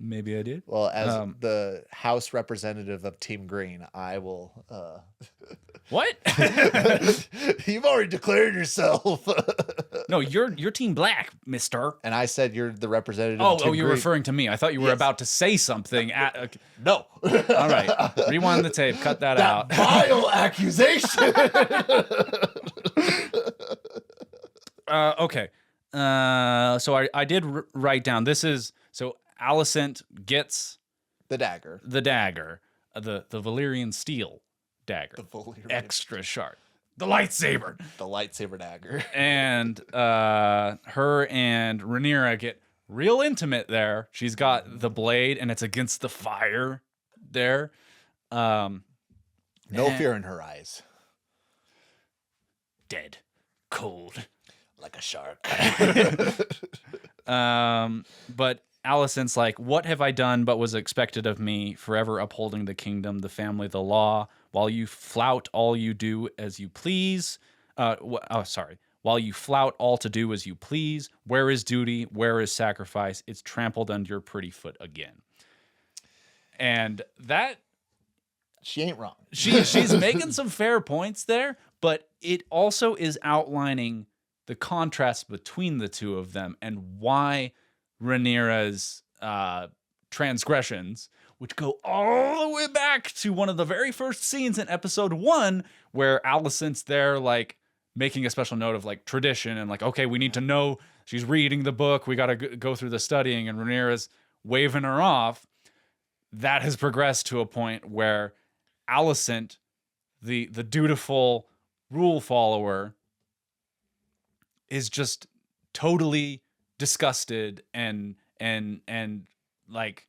Maybe I did. Well, as the House representative of Team Green, I will. What? You've already declared yourself. No, you're Team Black, Mister. And I said you're the representative. of Team You're Green. referring to me. I thought you were Yes. about to say something. No. All right, rewind the tape. Cut that out. Vile accusation. Okay. So I did write down. This is so Alicent gets the dagger. the dagger, the Valyrian steel dagger, The Valyrian extra sharp, the lightsaber, The lightsaber dagger. and her and Rhaenyra get real intimate there. She's got the blade, and it's against the fire there. No fear in her eyes. Dead, cold. Like a shark. But Alicent's like, what have I done but was expected of me, forever upholding the kingdom, the family, the law, while you flout all you do as you please. While you flout all to do as you please, where is duty? Where is sacrifice? It's trampled under your pretty foot again. And that She ain't wrong. she's making some fair points there, but it also is outlining the contrast between the two of them and why Rhaenyra's transgressions, which go all the way back to one of the very first scenes in episode 1, where Alicent's there, like, making a special note of, like, tradition and, like, okay, we need to know she's reading the book, we got to go through the studying, and Rhaenyra's waving her off. That has progressed to a point where Alicent, the dutiful rule follower, is just totally disgusted and like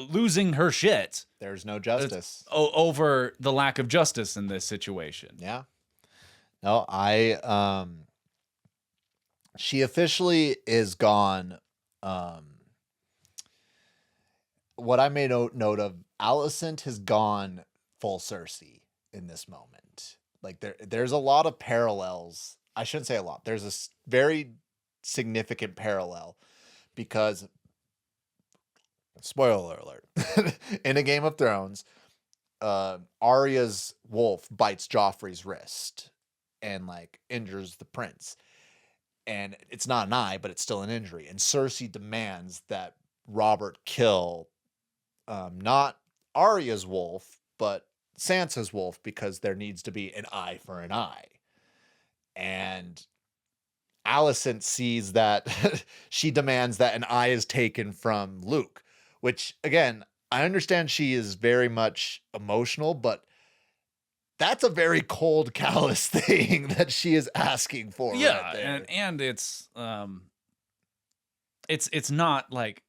losing her shit. There's no justice Over the lack of justice in this situation. Yeah. No, she officially is gone. What I made note of, Alicent has gone full Cersei in this moment. Like there's a lot of parallels. I shouldn't say a lot. There's a very significant parallel because, spoiler alert, in a Game of Thrones, Arya's wolf bites Joffrey's wrist and like injures the prince. And it's not an eye, but it's still an injury. And Cersei demands that Robert kill not Arya's wolf, but Sansa's wolf, because there needs to be an eye for an eye. And Alicent sees that she demands that an eye is taken from Luke, which, again, I understand she is very much emotional, but that's a very cold, callous thing that she is asking for. Yeah, right there. and it's not like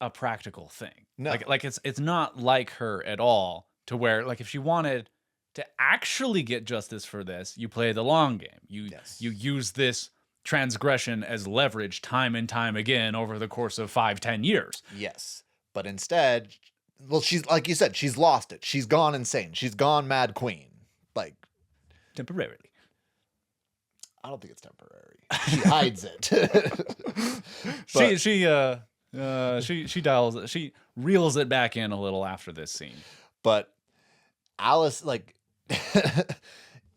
a practical thing. No. Like it's not like her at all, to where, like, if she wanted to actually get justice for this, you play the long game. You use this transgression as leverage time and time again over the course of 5-10 years. Yes. But instead, well, she's, like you said, she's lost it. She's gone insane. She's gone mad queen. Like, temporarily. I don't think it's temporary. She hides it. She reels it back in a little after this scene. But Alice, like,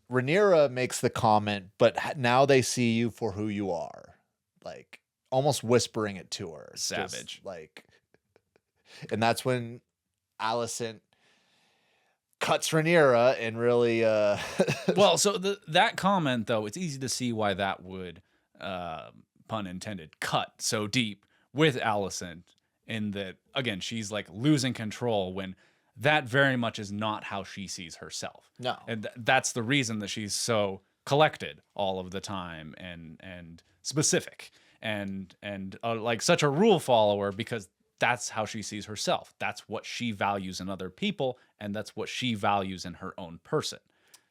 Rhaenyra makes the comment, but now they see you for who you are. Like, almost whispering it to her. Savage. Just, like, and that's when Alicent cuts Rhaenyra and really well, so that comment, though, it's easy to see why that would, pun intended, cut so deep with Alicent, in that, again, she's like losing control when that very much is not how she sees herself. No. And that's the reason that she's so collected all of the time and specific and like such a rule follower, because that's how she sees herself. That's what she values in other people, and that's what she values in her own person.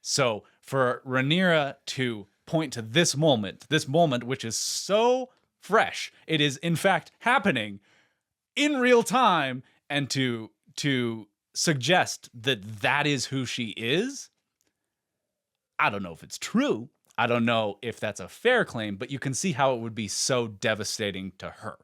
So for Rhaenyra to point to this moment which is so fresh, it is in fact happening in real time, and to suggest that that is who she is, I don't know if it's true. I don't know if that's a fair claim, but you can see how it would be so devastating to her.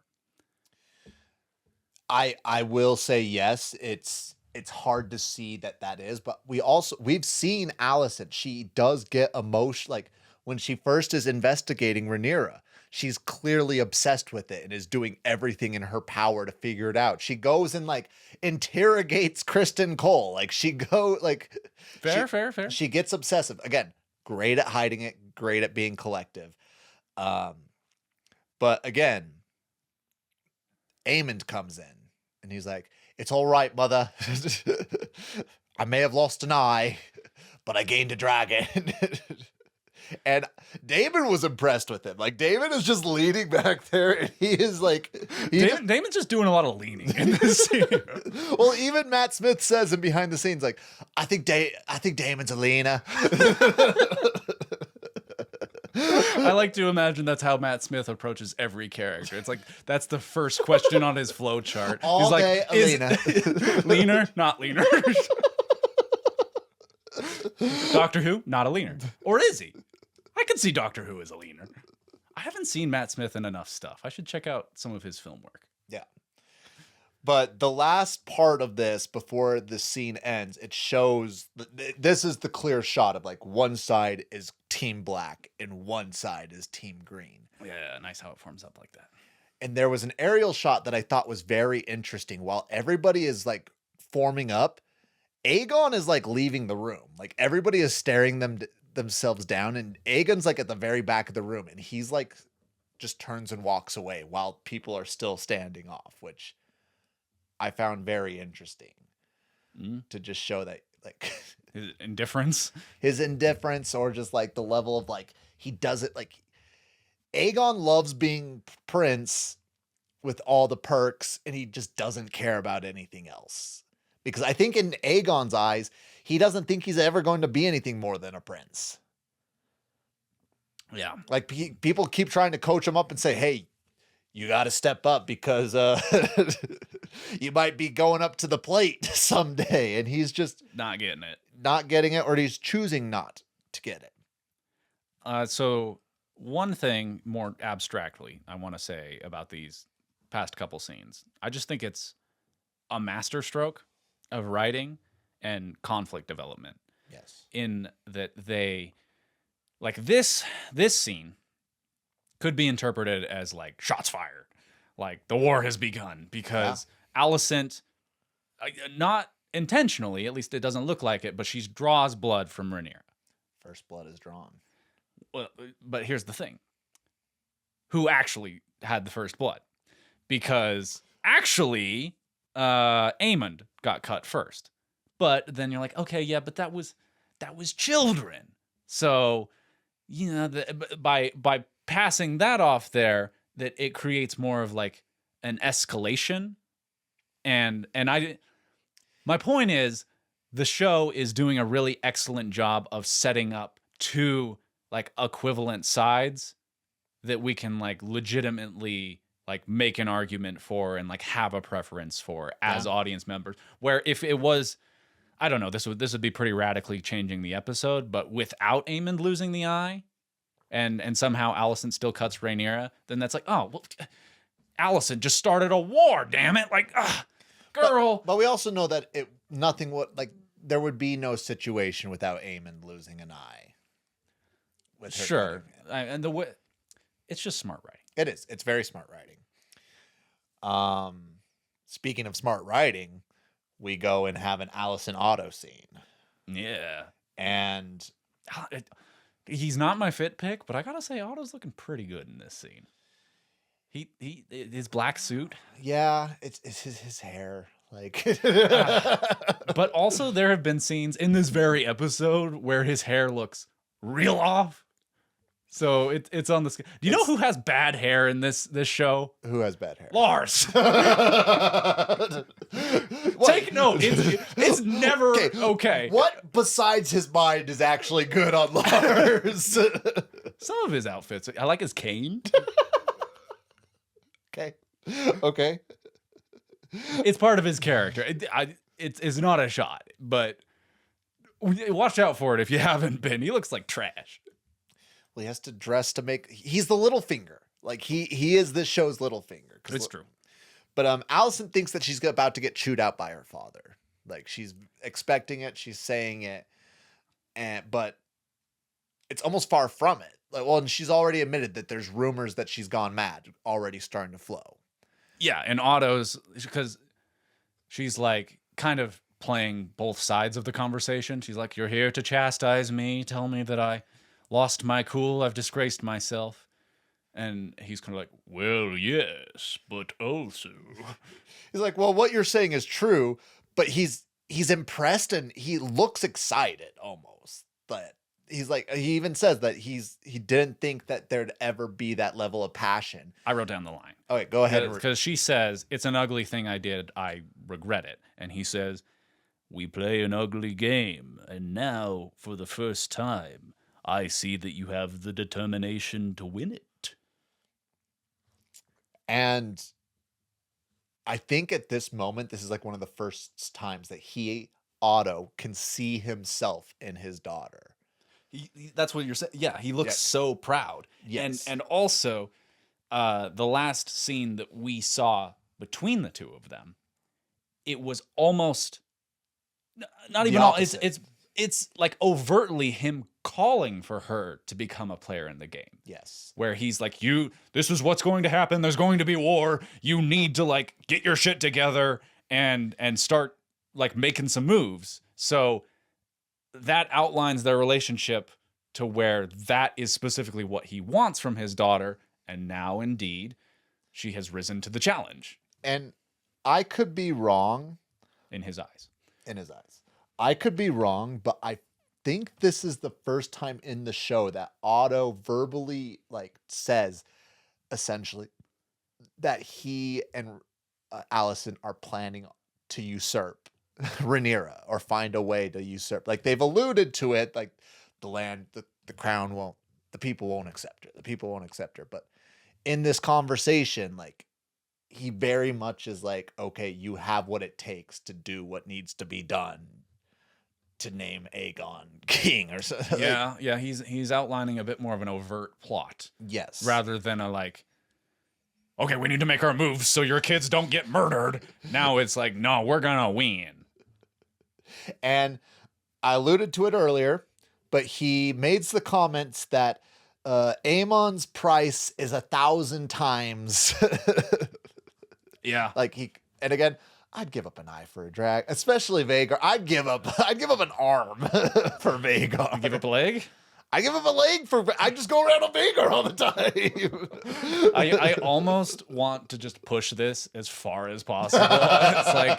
I will say yes, it's hard to see that is, but we've seen Alicent. She does get emotional, like when she first is investigating Rhaenyra, she's clearly obsessed with it and is doing everything in her power to figure it out. She goes and like interrogates Kristen Cole. Like fair. She gets obsessive. Again, great at hiding it, great at being collective. But again, Aemond comes in and he's like, "It's all right, mother. I may have lost an eye, but I gained a dragon." And Daemon was impressed with him. Like, Daemon is just leaning back there, and he is like... Daemon's just doing a lot of leaning in this scene. Well, even Matt Smith says in behind the scenes, like, I think Daemon's a Laena. I like to imagine that's how Matt Smith approaches every character. It's like, that's the first question on his flow chart. All He's day, like, is Laena. leaner? Not leaner. Doctor Who? Not a leaner. Or is he? I could see Doctor Who as a leaner. I haven't seen Matt Smith in enough stuff. I should check out some of his film work. Yeah. But the last part of this, before the scene ends, it shows... This is the clear shot of, like, one side is Team Black and one side is Team Green. Yeah, nice how it forms up like that. And there was an aerial shot that I thought was very interesting. While everybody is, like, forming up, Aegon is, like, leaving the room. Like, everybody is staring themselves down, and Aegon's, like, at the very back of the room, and he's, like, just turns and walks away while people are still standing off, which I found very interesting to just show that, like... His indifference? His indifference, or just, like, the level of, like, he does it, like... Aegon loves being prince with all the perks, and he just doesn't care about anything else. Because I think in Aegon's eyes, he doesn't think he's ever going to be anything more than a prince. Yeah. Like people keep trying to coach him up and say, hey, you got to step up because you might be going up to the plate someday. And he's just Not getting it. Or he's choosing not to get it. So one thing more abstractly I want to say about these past couple scenes, I just think it's a masterstroke of writing and conflict development. Yes. In that they, like this scene could be interpreted as like shots fired, like the war has begun because Alicent, not intentionally, at least it doesn't look like it, but she draws blood from Rhaenyra. First blood is drawn. Well, but here's the thing. Who actually had the first blood? Because actually, Aemond got cut first. But then you're like, okay, yeah, but that was children. So, you know, by passing that off there, that it creates more of like an escalation. And my point is, the show is doing a really excellent job of setting up two like equivalent sides that we can like legitimately like make an argument for and like have a preference for as audience members. Where if it was, I don't know, this would be pretty radically changing the episode, but without Aemond losing the eye and somehow Alicent still cuts Rhaenyra, then that's like, oh, well, Alicent just started a war, damn it. Like, girl. But we also know that there would be no situation without Aemond losing an eye. Sure. And it's just smart writing. It is. It's very smart writing. Speaking of smart writing, we go and have an Alicent Otto scene. Yeah. And he's not my fit pick, but I gotta say Otto's looking pretty good in this scene. His black suit. Yeah, it's his hair. Like but also there have been scenes in this very episode where his hair looks real off. So it's on the scale. Do you know who has bad hair in this show? Who has bad hair? Lars. Take note. It's never okay. What besides his mind is actually good on Lars? Some of his outfits. I like his cane. Okay. It's part of his character. It's not a shot, but watch out for it if you haven't been. He looks like trash. Well, he has to dress to make. He's the little finger. Like he is this show's little finger. It's true. But Alicent thinks that she's about to get chewed out by her father. Like she's expecting it. She's saying it, but it's almost far from it. Like, well, and she's already admitted that there's rumors that she's gone mad already starting to flow. Yeah, and Otto's, because she's like kind of playing both sides of the conversation. She's like, you're here to chastise me, tell me that I lost my cool, I've disgraced myself. And he's kind of like, well, yes, but also. He's like, well, what you're saying is true, but he's impressed and he looks excited almost. But he's like, he even says that he didn't think that there'd ever be that level of passion. I wrote down the line. Okay, go ahead. Because she says, it's an ugly thing I did, I regret it. And he says, we play an ugly game, and now, for the first time, I see that you have the determination to win it. And I think at this moment, this is like one of the first times that Otto, can see himself in his daughter. That's what you're saying. Yeah, he looks so proud. Yes. And also, the last scene that we saw between the two of them, it was almost not even all. It's like overtly him calling for her to become a player in the game. Yes. Where he's like, this is what's going to happen. There's going to be war. You need to like get your shit together and start like making some moves. So that outlines their relationship to where that is specifically what he wants from his daughter. And now indeed, she has risen to the challenge. And I could be wrong. In his eyes. I could be wrong, but I think this is the first time in the show that Otto verbally like says essentially that he and Alicent are planning to usurp Rhaenyra or find a way to usurp. Like they've alluded to it, like the land, the crown won't, the people won't accept her. The people won't accept her. But in this conversation, like he very much is like, okay, you have what it takes to do what needs to be done to name Aegon king or something. Yeah, yeah, he's outlining a bit more of an overt plot. Yes. Rather than a like, okay, we need to make our moves so your kids don't get murdered. Now it's like, no, we're gonna win. And I alluded to it earlier, but he made the comments that Aemon's price is 1,000 times. Yeah. Like and again, I'd give up an eye for a drag, especially Vhagar. I'd give up an arm for Vhagar. Give up a leg? I give up a leg I just go around on Vhagar all the time. I almost want to just push this as far as possible. It's like,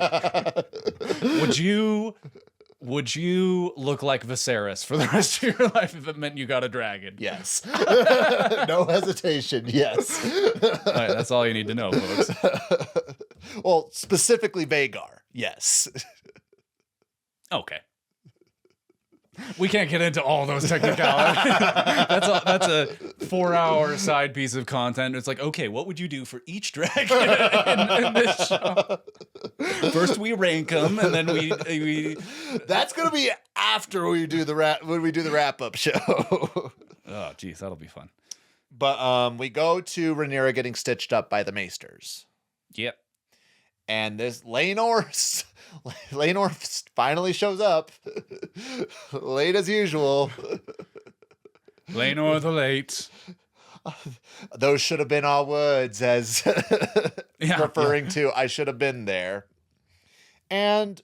would you look like Viserys for the rest of your life if it meant you got a dragon? Yes. No hesitation. Yes. All right, that's all you need to know, folks. Well, specifically Vhagar. Yes. Okay. We can't get into all those technicalities. That's a 4-hour side piece of content. It's like, okay, what would you do for each dragon in this show? First we rank them, and then we. That's gonna be after we do the wrap up show. Oh, geez, that'll be fun. But we go to Rhaenyra getting stitched up by the Maesters. Yep. And this Laenor finally shows up, late as usual. Laenor the late. Those should have been our words, as referring to I should have been there. And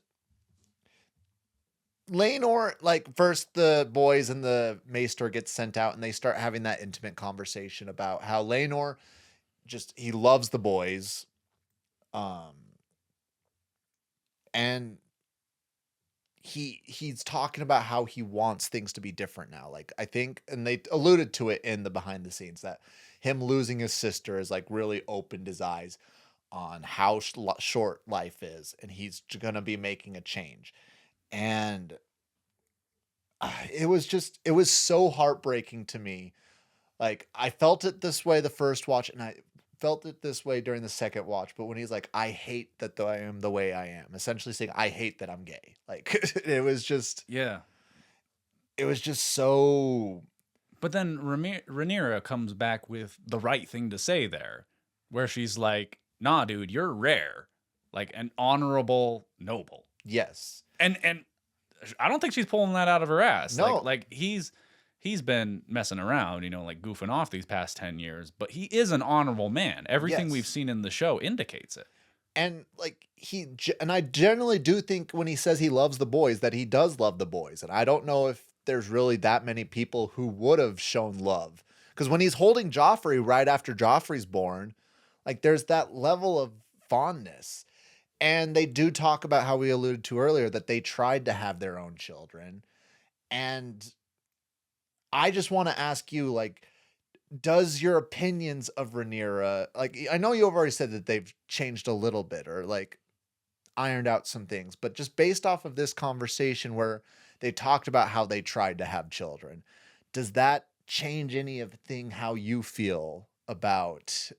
Laenor, like, first the boys and the Maester get sent out, and they start having that intimate conversation about how Laenor he loves the boys. And he's talking about how he wants things to be different now. Like, I think, and they alluded to it in the behind the scenes, that him losing his sister has like really opened his eyes on how short life is, and he's gonna be making a change. And it was so heartbreaking to me. Like, I felt it this way the first watch, and I felt it this way during the second watch. But when he's like, I hate that I am the way I am, essentially saying, I hate that I'm gay. Like, it was just so. But then Rhaenyra comes back with the right thing to say there, where she's like, nah, dude, you're rare. Like, an honorable noble. Yes. And I don't think she's pulling that out of her ass. No. Like he's been messing around, like goofing off these past 10 years, but he is an honorable man. Everything we've seen in the show indicates it. And like and I generally do think when he says he loves the boys, that he does love the boys. And I don't know if there's really that many people who would have shown love. Because when he's holding Joffrey right after Joffrey's born, like, there's that level of fondness. And they do talk about how we alluded to earlier, that they tried to have their own children. And I just want to ask you, like, does your opinions of Rhaenyra, like, I know you've already said that they've changed a little bit or like ironed out some things, but just based off of this conversation where they talked about how they tried to have children, does that change anything how you feel about?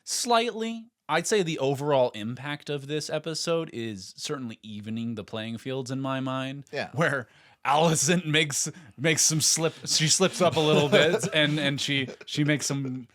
Slightly. I'd say the overall impact of this episode is certainly evening the playing fields in my mind. Yeah. Where Alicent makes some she slips up a little bit and she makes some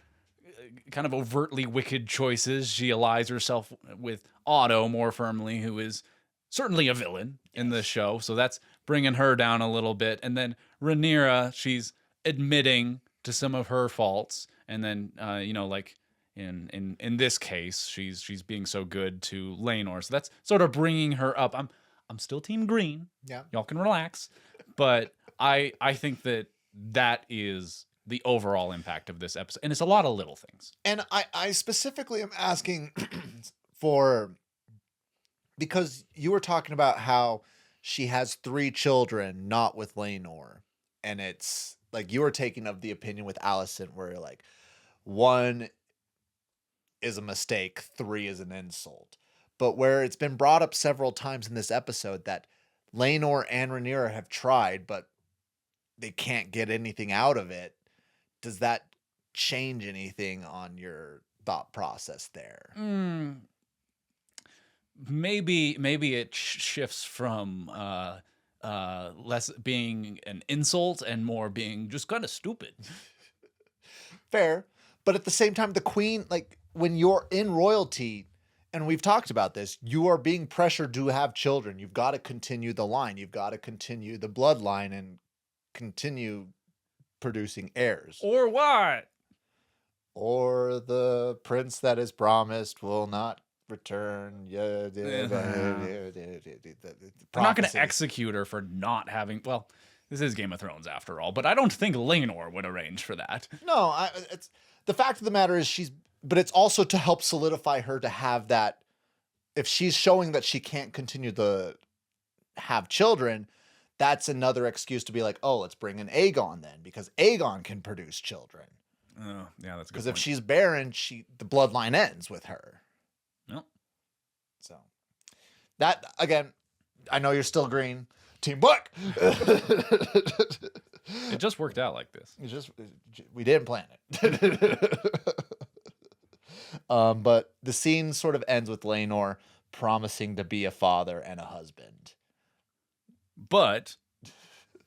kind of overtly wicked choices. She allies herself with Otto more firmly, who is certainly a villain in this show. So that's bringing her down a little bit. And then Rhaenyra, she's admitting to some of her faults. And then, like in this case, she's being so good to Laenor. So that's sort of bringing her up. I'm still Team Green. Yeah. Y'all can relax. But I think that is the overall impact of this episode. And it's a lot of little things. And I specifically am asking because you were talking about how she has 3 children, not with Laenor. And it's like you were taking of the opinion with Alicent where like one is a mistake, 3 is an insult. But where it's been brought up several times in this episode that Laenor and Rhaenyra have tried, but they can't get anything out of it, does that change anything on your thought process there? Maybe it shifts from less being an insult and more being just kind of stupid. Fair. But at the same time, the queen, like when you're in royalty, and we've talked about this, you are being pressured to have children. You've got to continue the line. You've got to continue the bloodline and continue producing heirs. Or what? Or the prince that is promised will not return. They're not going to execute her for not having. Well, this is Game of Thrones after all, but I don't think Laenor would arrange for that. No, it's the fact of the matter is but it's also to help solidify her to have that. If she's showing that she can't continue to have children, that's another excuse to be like, oh, let's bring in Aegon then, because Aegon can produce children. Oh, yeah, that's a good. Because if she's barren, the bloodline ends with her. Yep. So that again, I know you're still green. Team Black. It just worked out like this. We didn't plan it. But the scene sort of ends with Laenor promising to be a father and a husband. But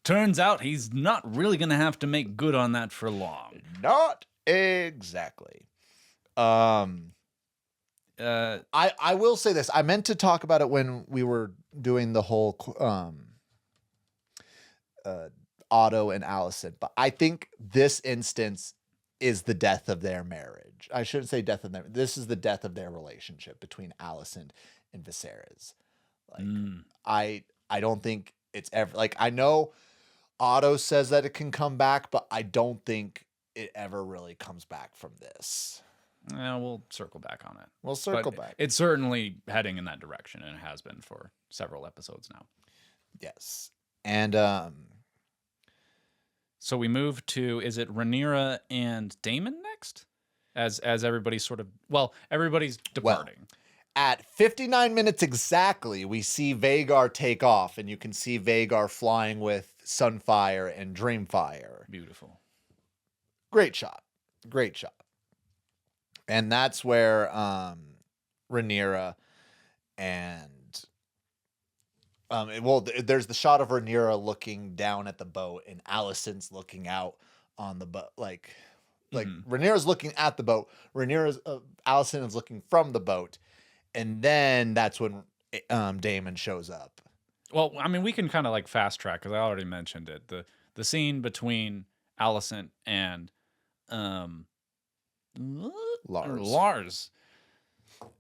turns out he's not really going to have to make good on that for long. Not exactly. I will say this. I meant to talk about it when we were doing the whole Otto and Alicent, but I think this instance is the death of their marriage. I shouldn't say death of their. This is the death of their relationship between Alicent and Viserys. Like I don't think it's ever like I know Otto says that it can come back, but I don't think it ever really comes back from this. Yeah, we'll circle back on it. We'll circle back. It's certainly heading in that direction, and it has been for several episodes now. Yes. And so we move to, is it Rhaenyra and Daemon next? As everybody's sort of, everybody's departing. Well, at 59 minutes exactly, we see Vhagar take off, and you can see Vhagar flying with Sunfire and Dreamfire. Beautiful. Great shot. Great shot. And that's where Rhaenyra and there's the shot of Rhaenyra looking down at the boat, and Alicent's looking out on the boat, like Rhaenyra's looking at the boat. Alicent is looking from the boat, and then that's when Daemon shows up. Well, I mean, we can kind of like fast track because I already mentioned it. The scene between Alicent and Lars.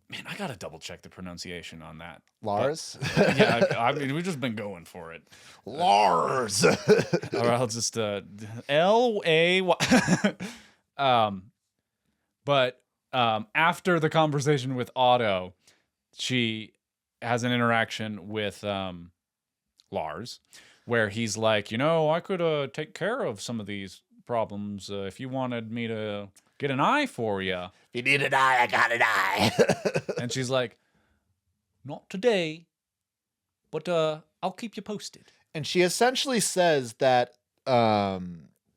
Man, I gotta double check the pronunciation on that. Lars? Yeah, I mean, we've just been going for it. Lars. Or I'll just L-A-Y. But after the conversation with Otto, she has an interaction with Lars, where he's like, I could take care of some of these problems if you wanted me to get an eye for you. If you need an eye, I got an eye. And she's like, not today, but I'll keep you posted. And she essentially says that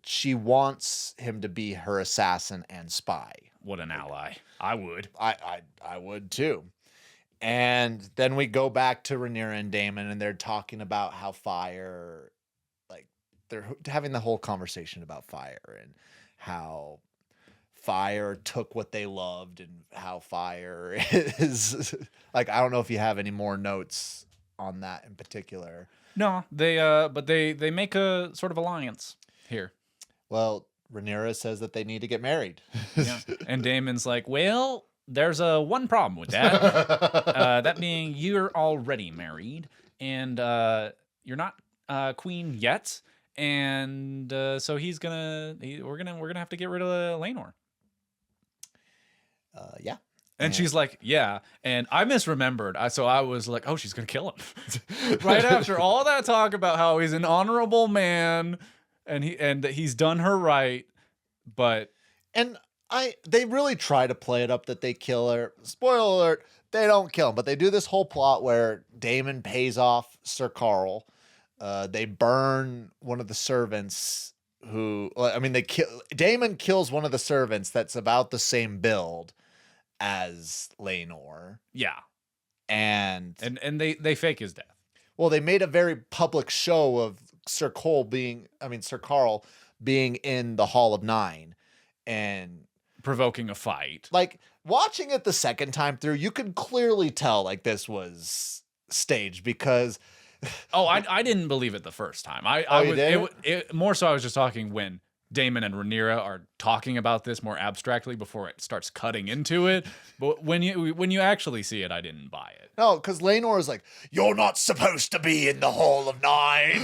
she wants him to be her assassin and spy. What an ally. I would. I would too. And then we go back to Rhaenyra and Daemon, and they're talking about how fire, like they're having the whole conversation about fire and how fire took what they loved and how fire is like, I don't know if you have any more notes on that in particular. No, but they make a sort of alliance here. Well, Rhaenyra says that they need to get married. Yeah. And Daemon's like, well, there's one problem with that. That being you're already married and you're not queen yet. And so we're gonna have to get rid of Laenor. Yeah. And she's like, yeah. And I misremembered. So I was like, oh, she's going to kill him. Right after all that talk about how he's an honorable man and that he's done her right. But. And They really try to play it up that they kill her. Spoiler alert, they don't kill him, but they do this whole plot where Daemon pays off Ser Carl. They burn one of the servants Daemon kills one of the servants that's about the same build as Laenor. Yeah. And they fake his death. Well, they made a very public show of Ser Carl being in the Hall of Nine and provoking a fight. Like, watching it the second time through, you could clearly tell like this was staged because I didn't believe it the first time. More so I was just talking when Daemon and Rhaenyra are talking about this more abstractly before it starts cutting into it. But when you actually see it, I didn't buy it. No, because Laenor is like, you're not supposed to be in the Hall of Nine.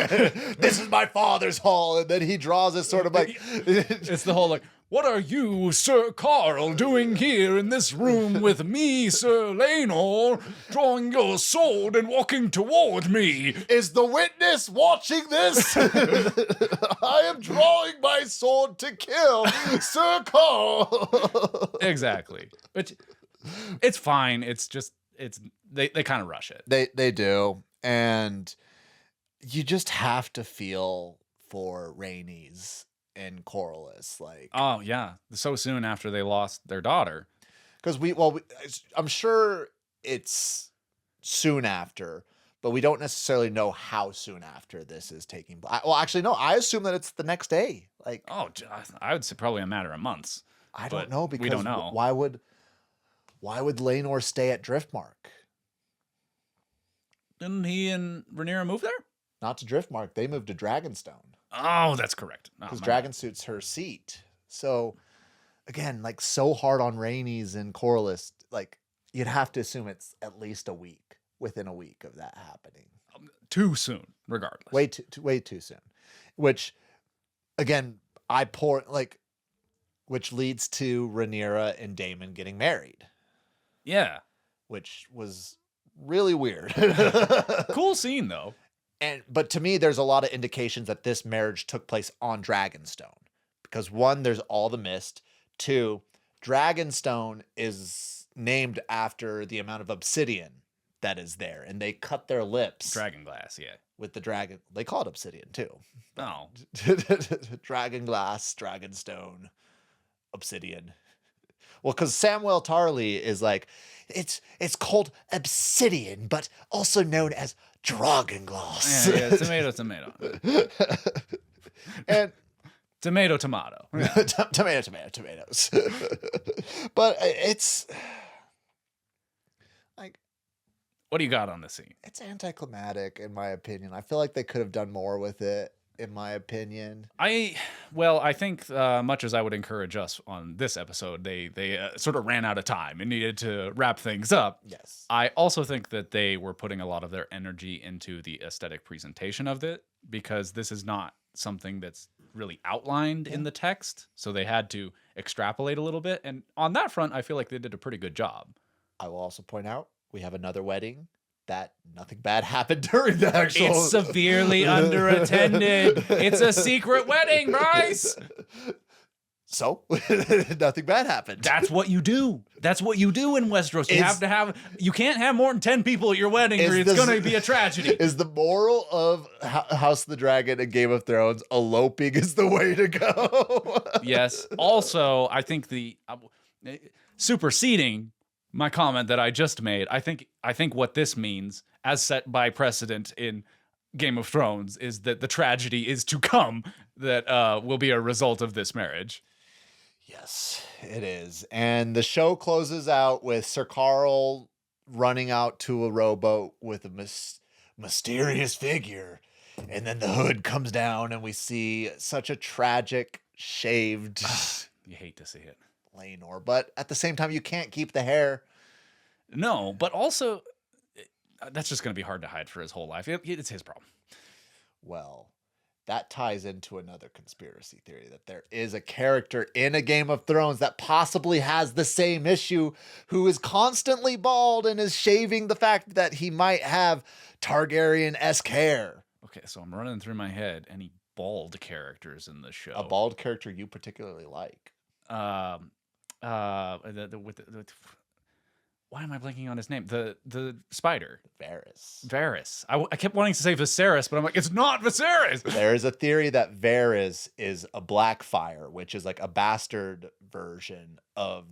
This is my father's hall. And then he draws this sort of like... It's the whole like, what are you, Ser Carl, doing here in this room with me, Sir Laenor, drawing your sword and walking toward me? Is the witness watching this? I am drawing my sword to kill Ser Carl. Exactly. But it's fine. It's just, they kind of rush it. They do. And you just have to feel for Rhaenys and Corlys, like, oh yeah, so soon after they lost their daughter, because I'm sure it's soon after, but we don't necessarily know how soon after this is taking place. Well, actually, no, I assume that it's the next day. Like, I would say probably a matter of months. I don't know, because we don't know. Why would Laenor stay at Driftmark? Didn't he and Rhaenyra move there? Not to Driftmark. They moved to Dragonstone. Oh, that's correct. Because Dragonsuit's her seat. So, again, like, so hard on Rhaenys and Corlys, like, you'd have to assume it's at least a week, within a week of that happening. Too soon, regardless. Way too soon. Which, again, which leads to Rhaenyra and Daemon getting married. Yeah. Which was really weird. Cool scene, though. But to me, there's a lot of indications that this marriage took place on Dragonstone. Because one, there's all the mist. Two, Dragonstone is named after the amount of obsidian that is there. And they cut their lips. Dragonglass, yeah. With the dragon. They call it obsidian, too. Oh. Dragonglass, Dragonstone, obsidian. Well, because Samuel Tarly is like, it's called obsidian, but also known as dragonglass. Yeah, tomato. And tomato. Yeah. Tomatoes. But it's like, what do you got on this scene? It's anticlimactic, in my opinion. I feel like they could have done more with it, in my opinion. I think much as I would encourage us on this episode, they sort of ran out of time and needed to wrap things up. Yes. I also think that they were putting a lot of their energy into the aesthetic presentation of it, because this is not something that's really outlined in the text. So they had to extrapolate a little bit. And on that front, I feel like they did a pretty good job. I will also point out, we have another wedding that nothing bad happened during the actual... It's severely underattended. It's a secret wedding, Bryce. So, nothing bad happened. That's what you do. That's what you do in Westeros. You can't have more than 10 people at your wedding, or it's going to be a tragedy. Is the moral of House of the Dragon and Game of Thrones, eloping is the way to go? Yes. Also, I think superseding my comment that I just made, I think what this means, as set by precedent in Game of Thrones, is that the tragedy is to come that will be a result of this marriage. Yes, it is. And the show closes out with Ser Carl running out to a rowboat with a mysterious figure. And then the hood comes down and we see such a tragic, shaved... You hate to see it. Laenor, but at the same time, you can't keep the hair. No, but also, that's just going to be hard to hide for his whole life. It's his problem. Well, that ties into another conspiracy theory, that there is a character in a Game of Thrones that possibly has the same issue, who is constantly bald and is shaving the fact that he might have Targaryen-esque hair. Okay, so I'm running through my head any bald characters in the show. A bald character you particularly like. why am I blanking on his name? The spider. Varys. I kept wanting to say Viserys, but I'm like, it's not Viserys. There is a theory that Varys is a Blackfire, which is like a bastard version of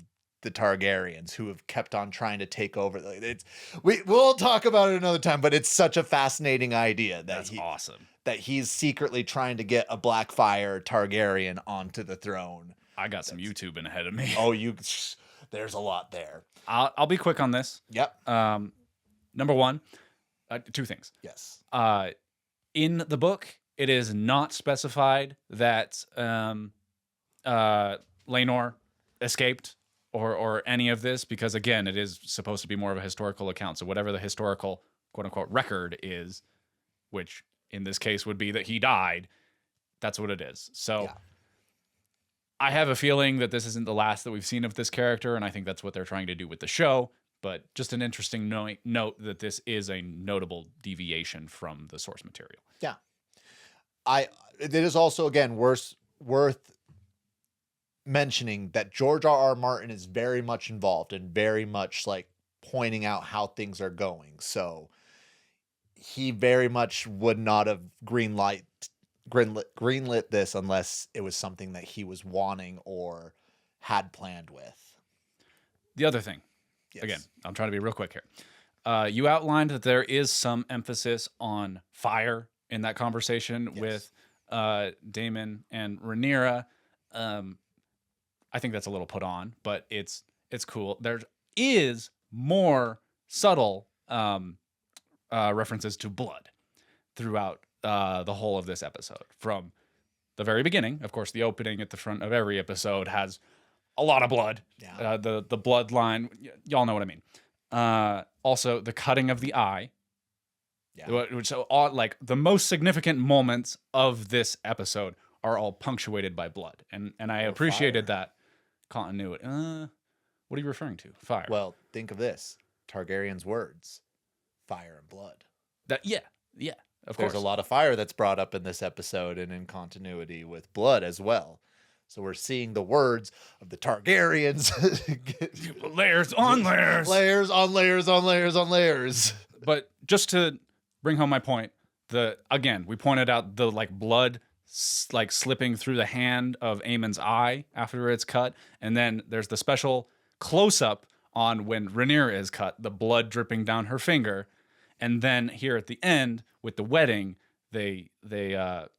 the Targaryens who have kept on trying to take over. We'll talk about it another time, but it's such a fascinating idea That's awesome. That he's secretly trying to get a Blackfire Targaryen onto the throne. I got some YouTubing ahead of me. Oh, there's a lot there. I'll be quick on this. Yep. Number one, two things. Yes. In the book, it is not specified that Laenor escaped or any of this, because again, it is supposed to be more of a historical account. So whatever the historical quote unquote record is, which in this case would be that he died, that's what it is. So yeah. I have a feeling that this isn't the last that we've seen of this character, and I think that's what they're trying to do with the show. But just an interesting note that this is a notable deviation from the source material. Yeah. It is also, again, worth mentioning that George R.R. Martin is very much involved and very much like pointing out how things are going. So he very much would not have greenlit this unless it was something that he was wanting or had planned with. The other thing, yes. Again, I'm trying to be real quick here. You outlined that there is some emphasis on fire in that conversation yes. with Daemon and Rhaenyra. I think that's a little put on, but it's cool. There is more subtle references to blood throughout the whole of this episode. From the very beginning, of course, the opening at the front of every episode has a lot of blood. Yeah. The bloodline, y'all know what I mean. Also, the cutting of the eye. Yeah. Which like the most significant moments of this episode are all punctuated by blood, and I appreciated that continuity. What are you referring to? Fire. Well, think of this: Targaryen's words, fire and blood. Yeah. Of course, there's a lot of fire that's brought up in this episode, and in continuity with blood as well. So we're seeing the words of the Targaryens, layers on layers, layers on layers on layers on layers. But just to bring home my point, again we pointed out the like blood like slipping through the hand of Aemond's eye after it's cut, and then there's the special close-up on when Rhaenyra is cut, the blood dripping down her finger, and then here at the end with the wedding, they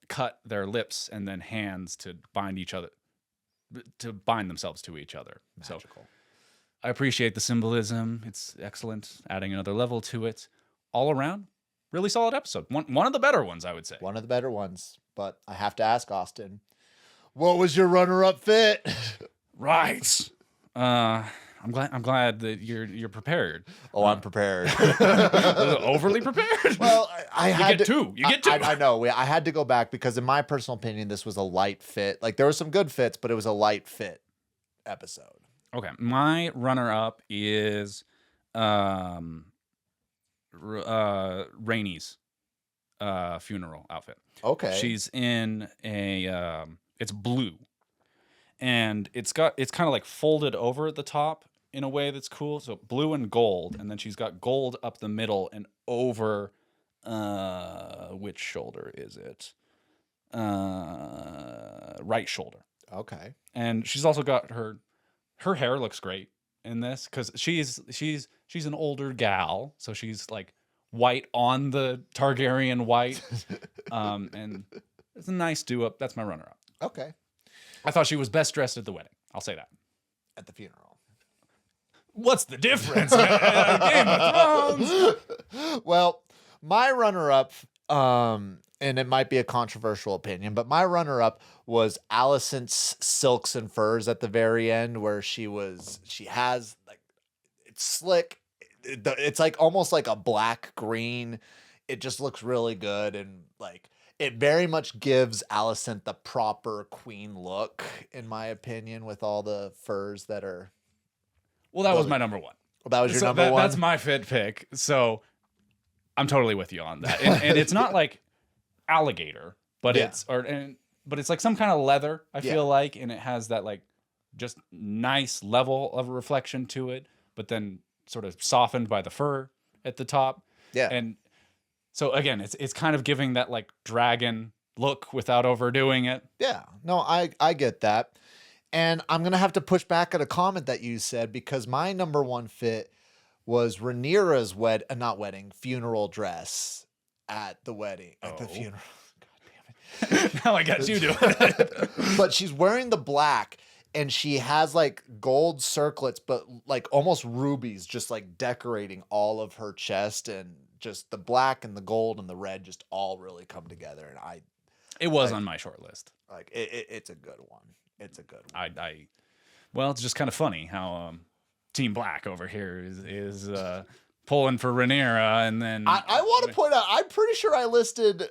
cut their lips and then hands to bind themselves to each other. Magical. So I appreciate the symbolism. It's excellent, adding another level to it. All around, really solid episode. One of the better ones, I would say. One of the better ones. But I have to ask, Austin, what was your runner-up fit? Right. I'm glad that you're prepared. Oh, I'm prepared. Overly prepared. Well, I had to. You get two. I know. I had to go back because, in my personal opinion, this was a light fit. Like there were some good fits, but it was a light fit episode. Okay, my runner-up is Rhaenys funeral outfit. Okay. She's in a it's blue. And it's kind of like folded over at the top in a way that's cool. So blue and gold, and then she's got gold up the middle and over which shoulder is it? Right shoulder. Okay. And she's also got her hair looks great in this because she's an older gal, so she's like white on the Targaryen white, and it's a nice do-up. That's my runner-up. Okay. I thought she was best dressed at the wedding. I'll say that. At the funeral. What's the difference? Game of Thrones. Well, my runner-up, and it might be a controversial opinion, but my runner-up was Alicent's silks and furs at the very end, where she has like, it's slick. It's like almost like a black green. It just looks really good, and like it very much gives Alicent the proper queen look, in my opinion, with all the furs that are. Well, that was my number one. Well, that was your number one. That's my fit pick. So I'm totally with you on that. And it's not like alligator, but yeah. but it's like some kind of leather. I feel like, and it has that like just nice level of reflection to it, but then sort of softened by the fur at the top. Yeah. And so again, it's kind of giving that like dragon look without overdoing it. Yeah. No, I get that. And I'm going to have to push back at a comment that you said, because my number one fit was Rhaenyra's funeral dress at the wedding, at the funeral. God damn it. Now I got you doing it. But she's wearing the black, and she has like gold circlets, but like almost rubies, just like decorating all of her chest, and just the black and the gold and the red just all really come together. And it was on my short list. Like it's a good one. It's a good one. Well, it's just kind of funny how Team Black over here is pulling for Rhaenyra, and then I want to point out, I'm pretty sure I listed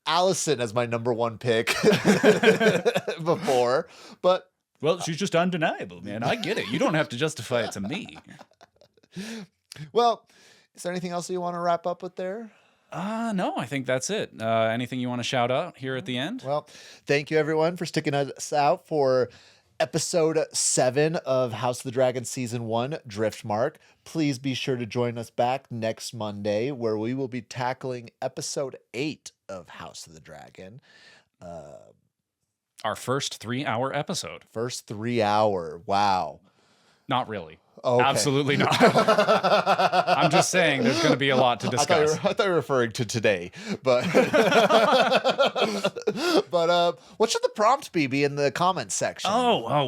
Alicent as my number one pick before, but well, she's just undeniable, man. I get it. You don't have to justify it to me. Well, is there anything else that you want to wrap up with there? No, I think that's it. Anything you want to shout out here at the end? Well, thank you everyone for sticking us out for episode 7 of House of the Dragon season 1, Driftmark. Please be sure to join us back next Monday, where we will be tackling episode 8 of House of the Dragon. Our first 3-hour episode. First 3 hour. Wow. Not really. Oh, okay. Absolutely not. I'm just saying there's going to be a lot to discuss. I thought you were referring to today, but but what should the prompt be in the comments section?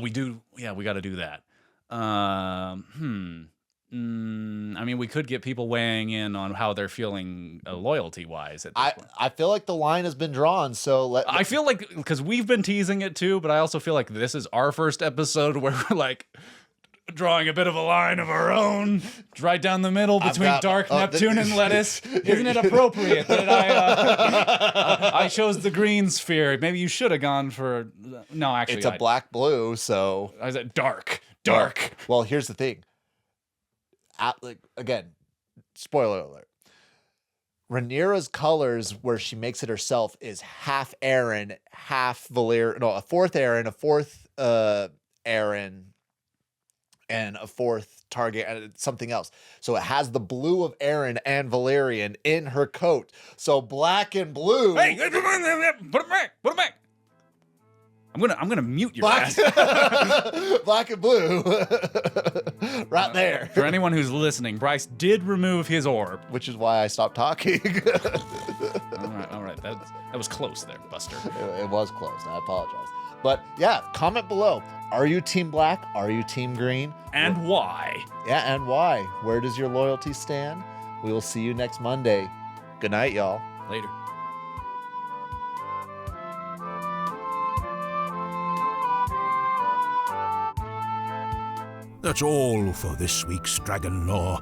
We do. Yeah, we got to do that. I mean, we could get people weighing in on how they're feeling loyalty-wise. At this point. I feel like the line has been drawn, so I feel like, because we've been teasing it too, but I also feel like this is our first episode where we're like drawing a bit of a line of our own right down the middle between Dark Neptune and Lettuce. Isn't it appropriate that I chose the green sphere? Maybe you should have gone for... No, actually... It's a black-blue, so... I said dark. Well, here's the thing. Again, spoiler alert. Rhaenyra's colors, where she makes it herself, is half Aaron, half Valyrian. No, a fourth Aaron, a fourth Aaron, and a fourth Target, and something else. So it has the blue of Aaron and Valyrian in her coat. So black and blue. Hey, put it back. I'm gonna mute your ass. Black and blue. Right there. For anyone who's listening, Bryce did remove his orb, which is why I stopped talking. All right. That was close there, Buster. It was close. I apologize. But yeah, comment below. Are you Team Black? Are you Team Green? And why? Yeah, and why? Where does your loyalty stand? We will see you next Monday. Good night, y'all. Later. That's all for this week's Dragon Lore.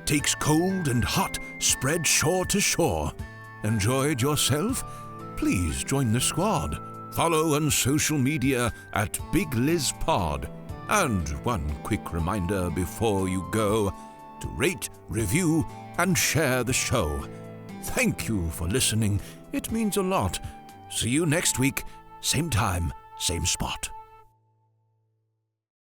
Takes cold and hot, spread shore to shore. Enjoyed yourself? Please join the squad. Follow on social media at BigLizPod. And one quick reminder before you go, to rate, review, and share the show. Thank you for listening. It means a lot. See you next week, same time, same spot.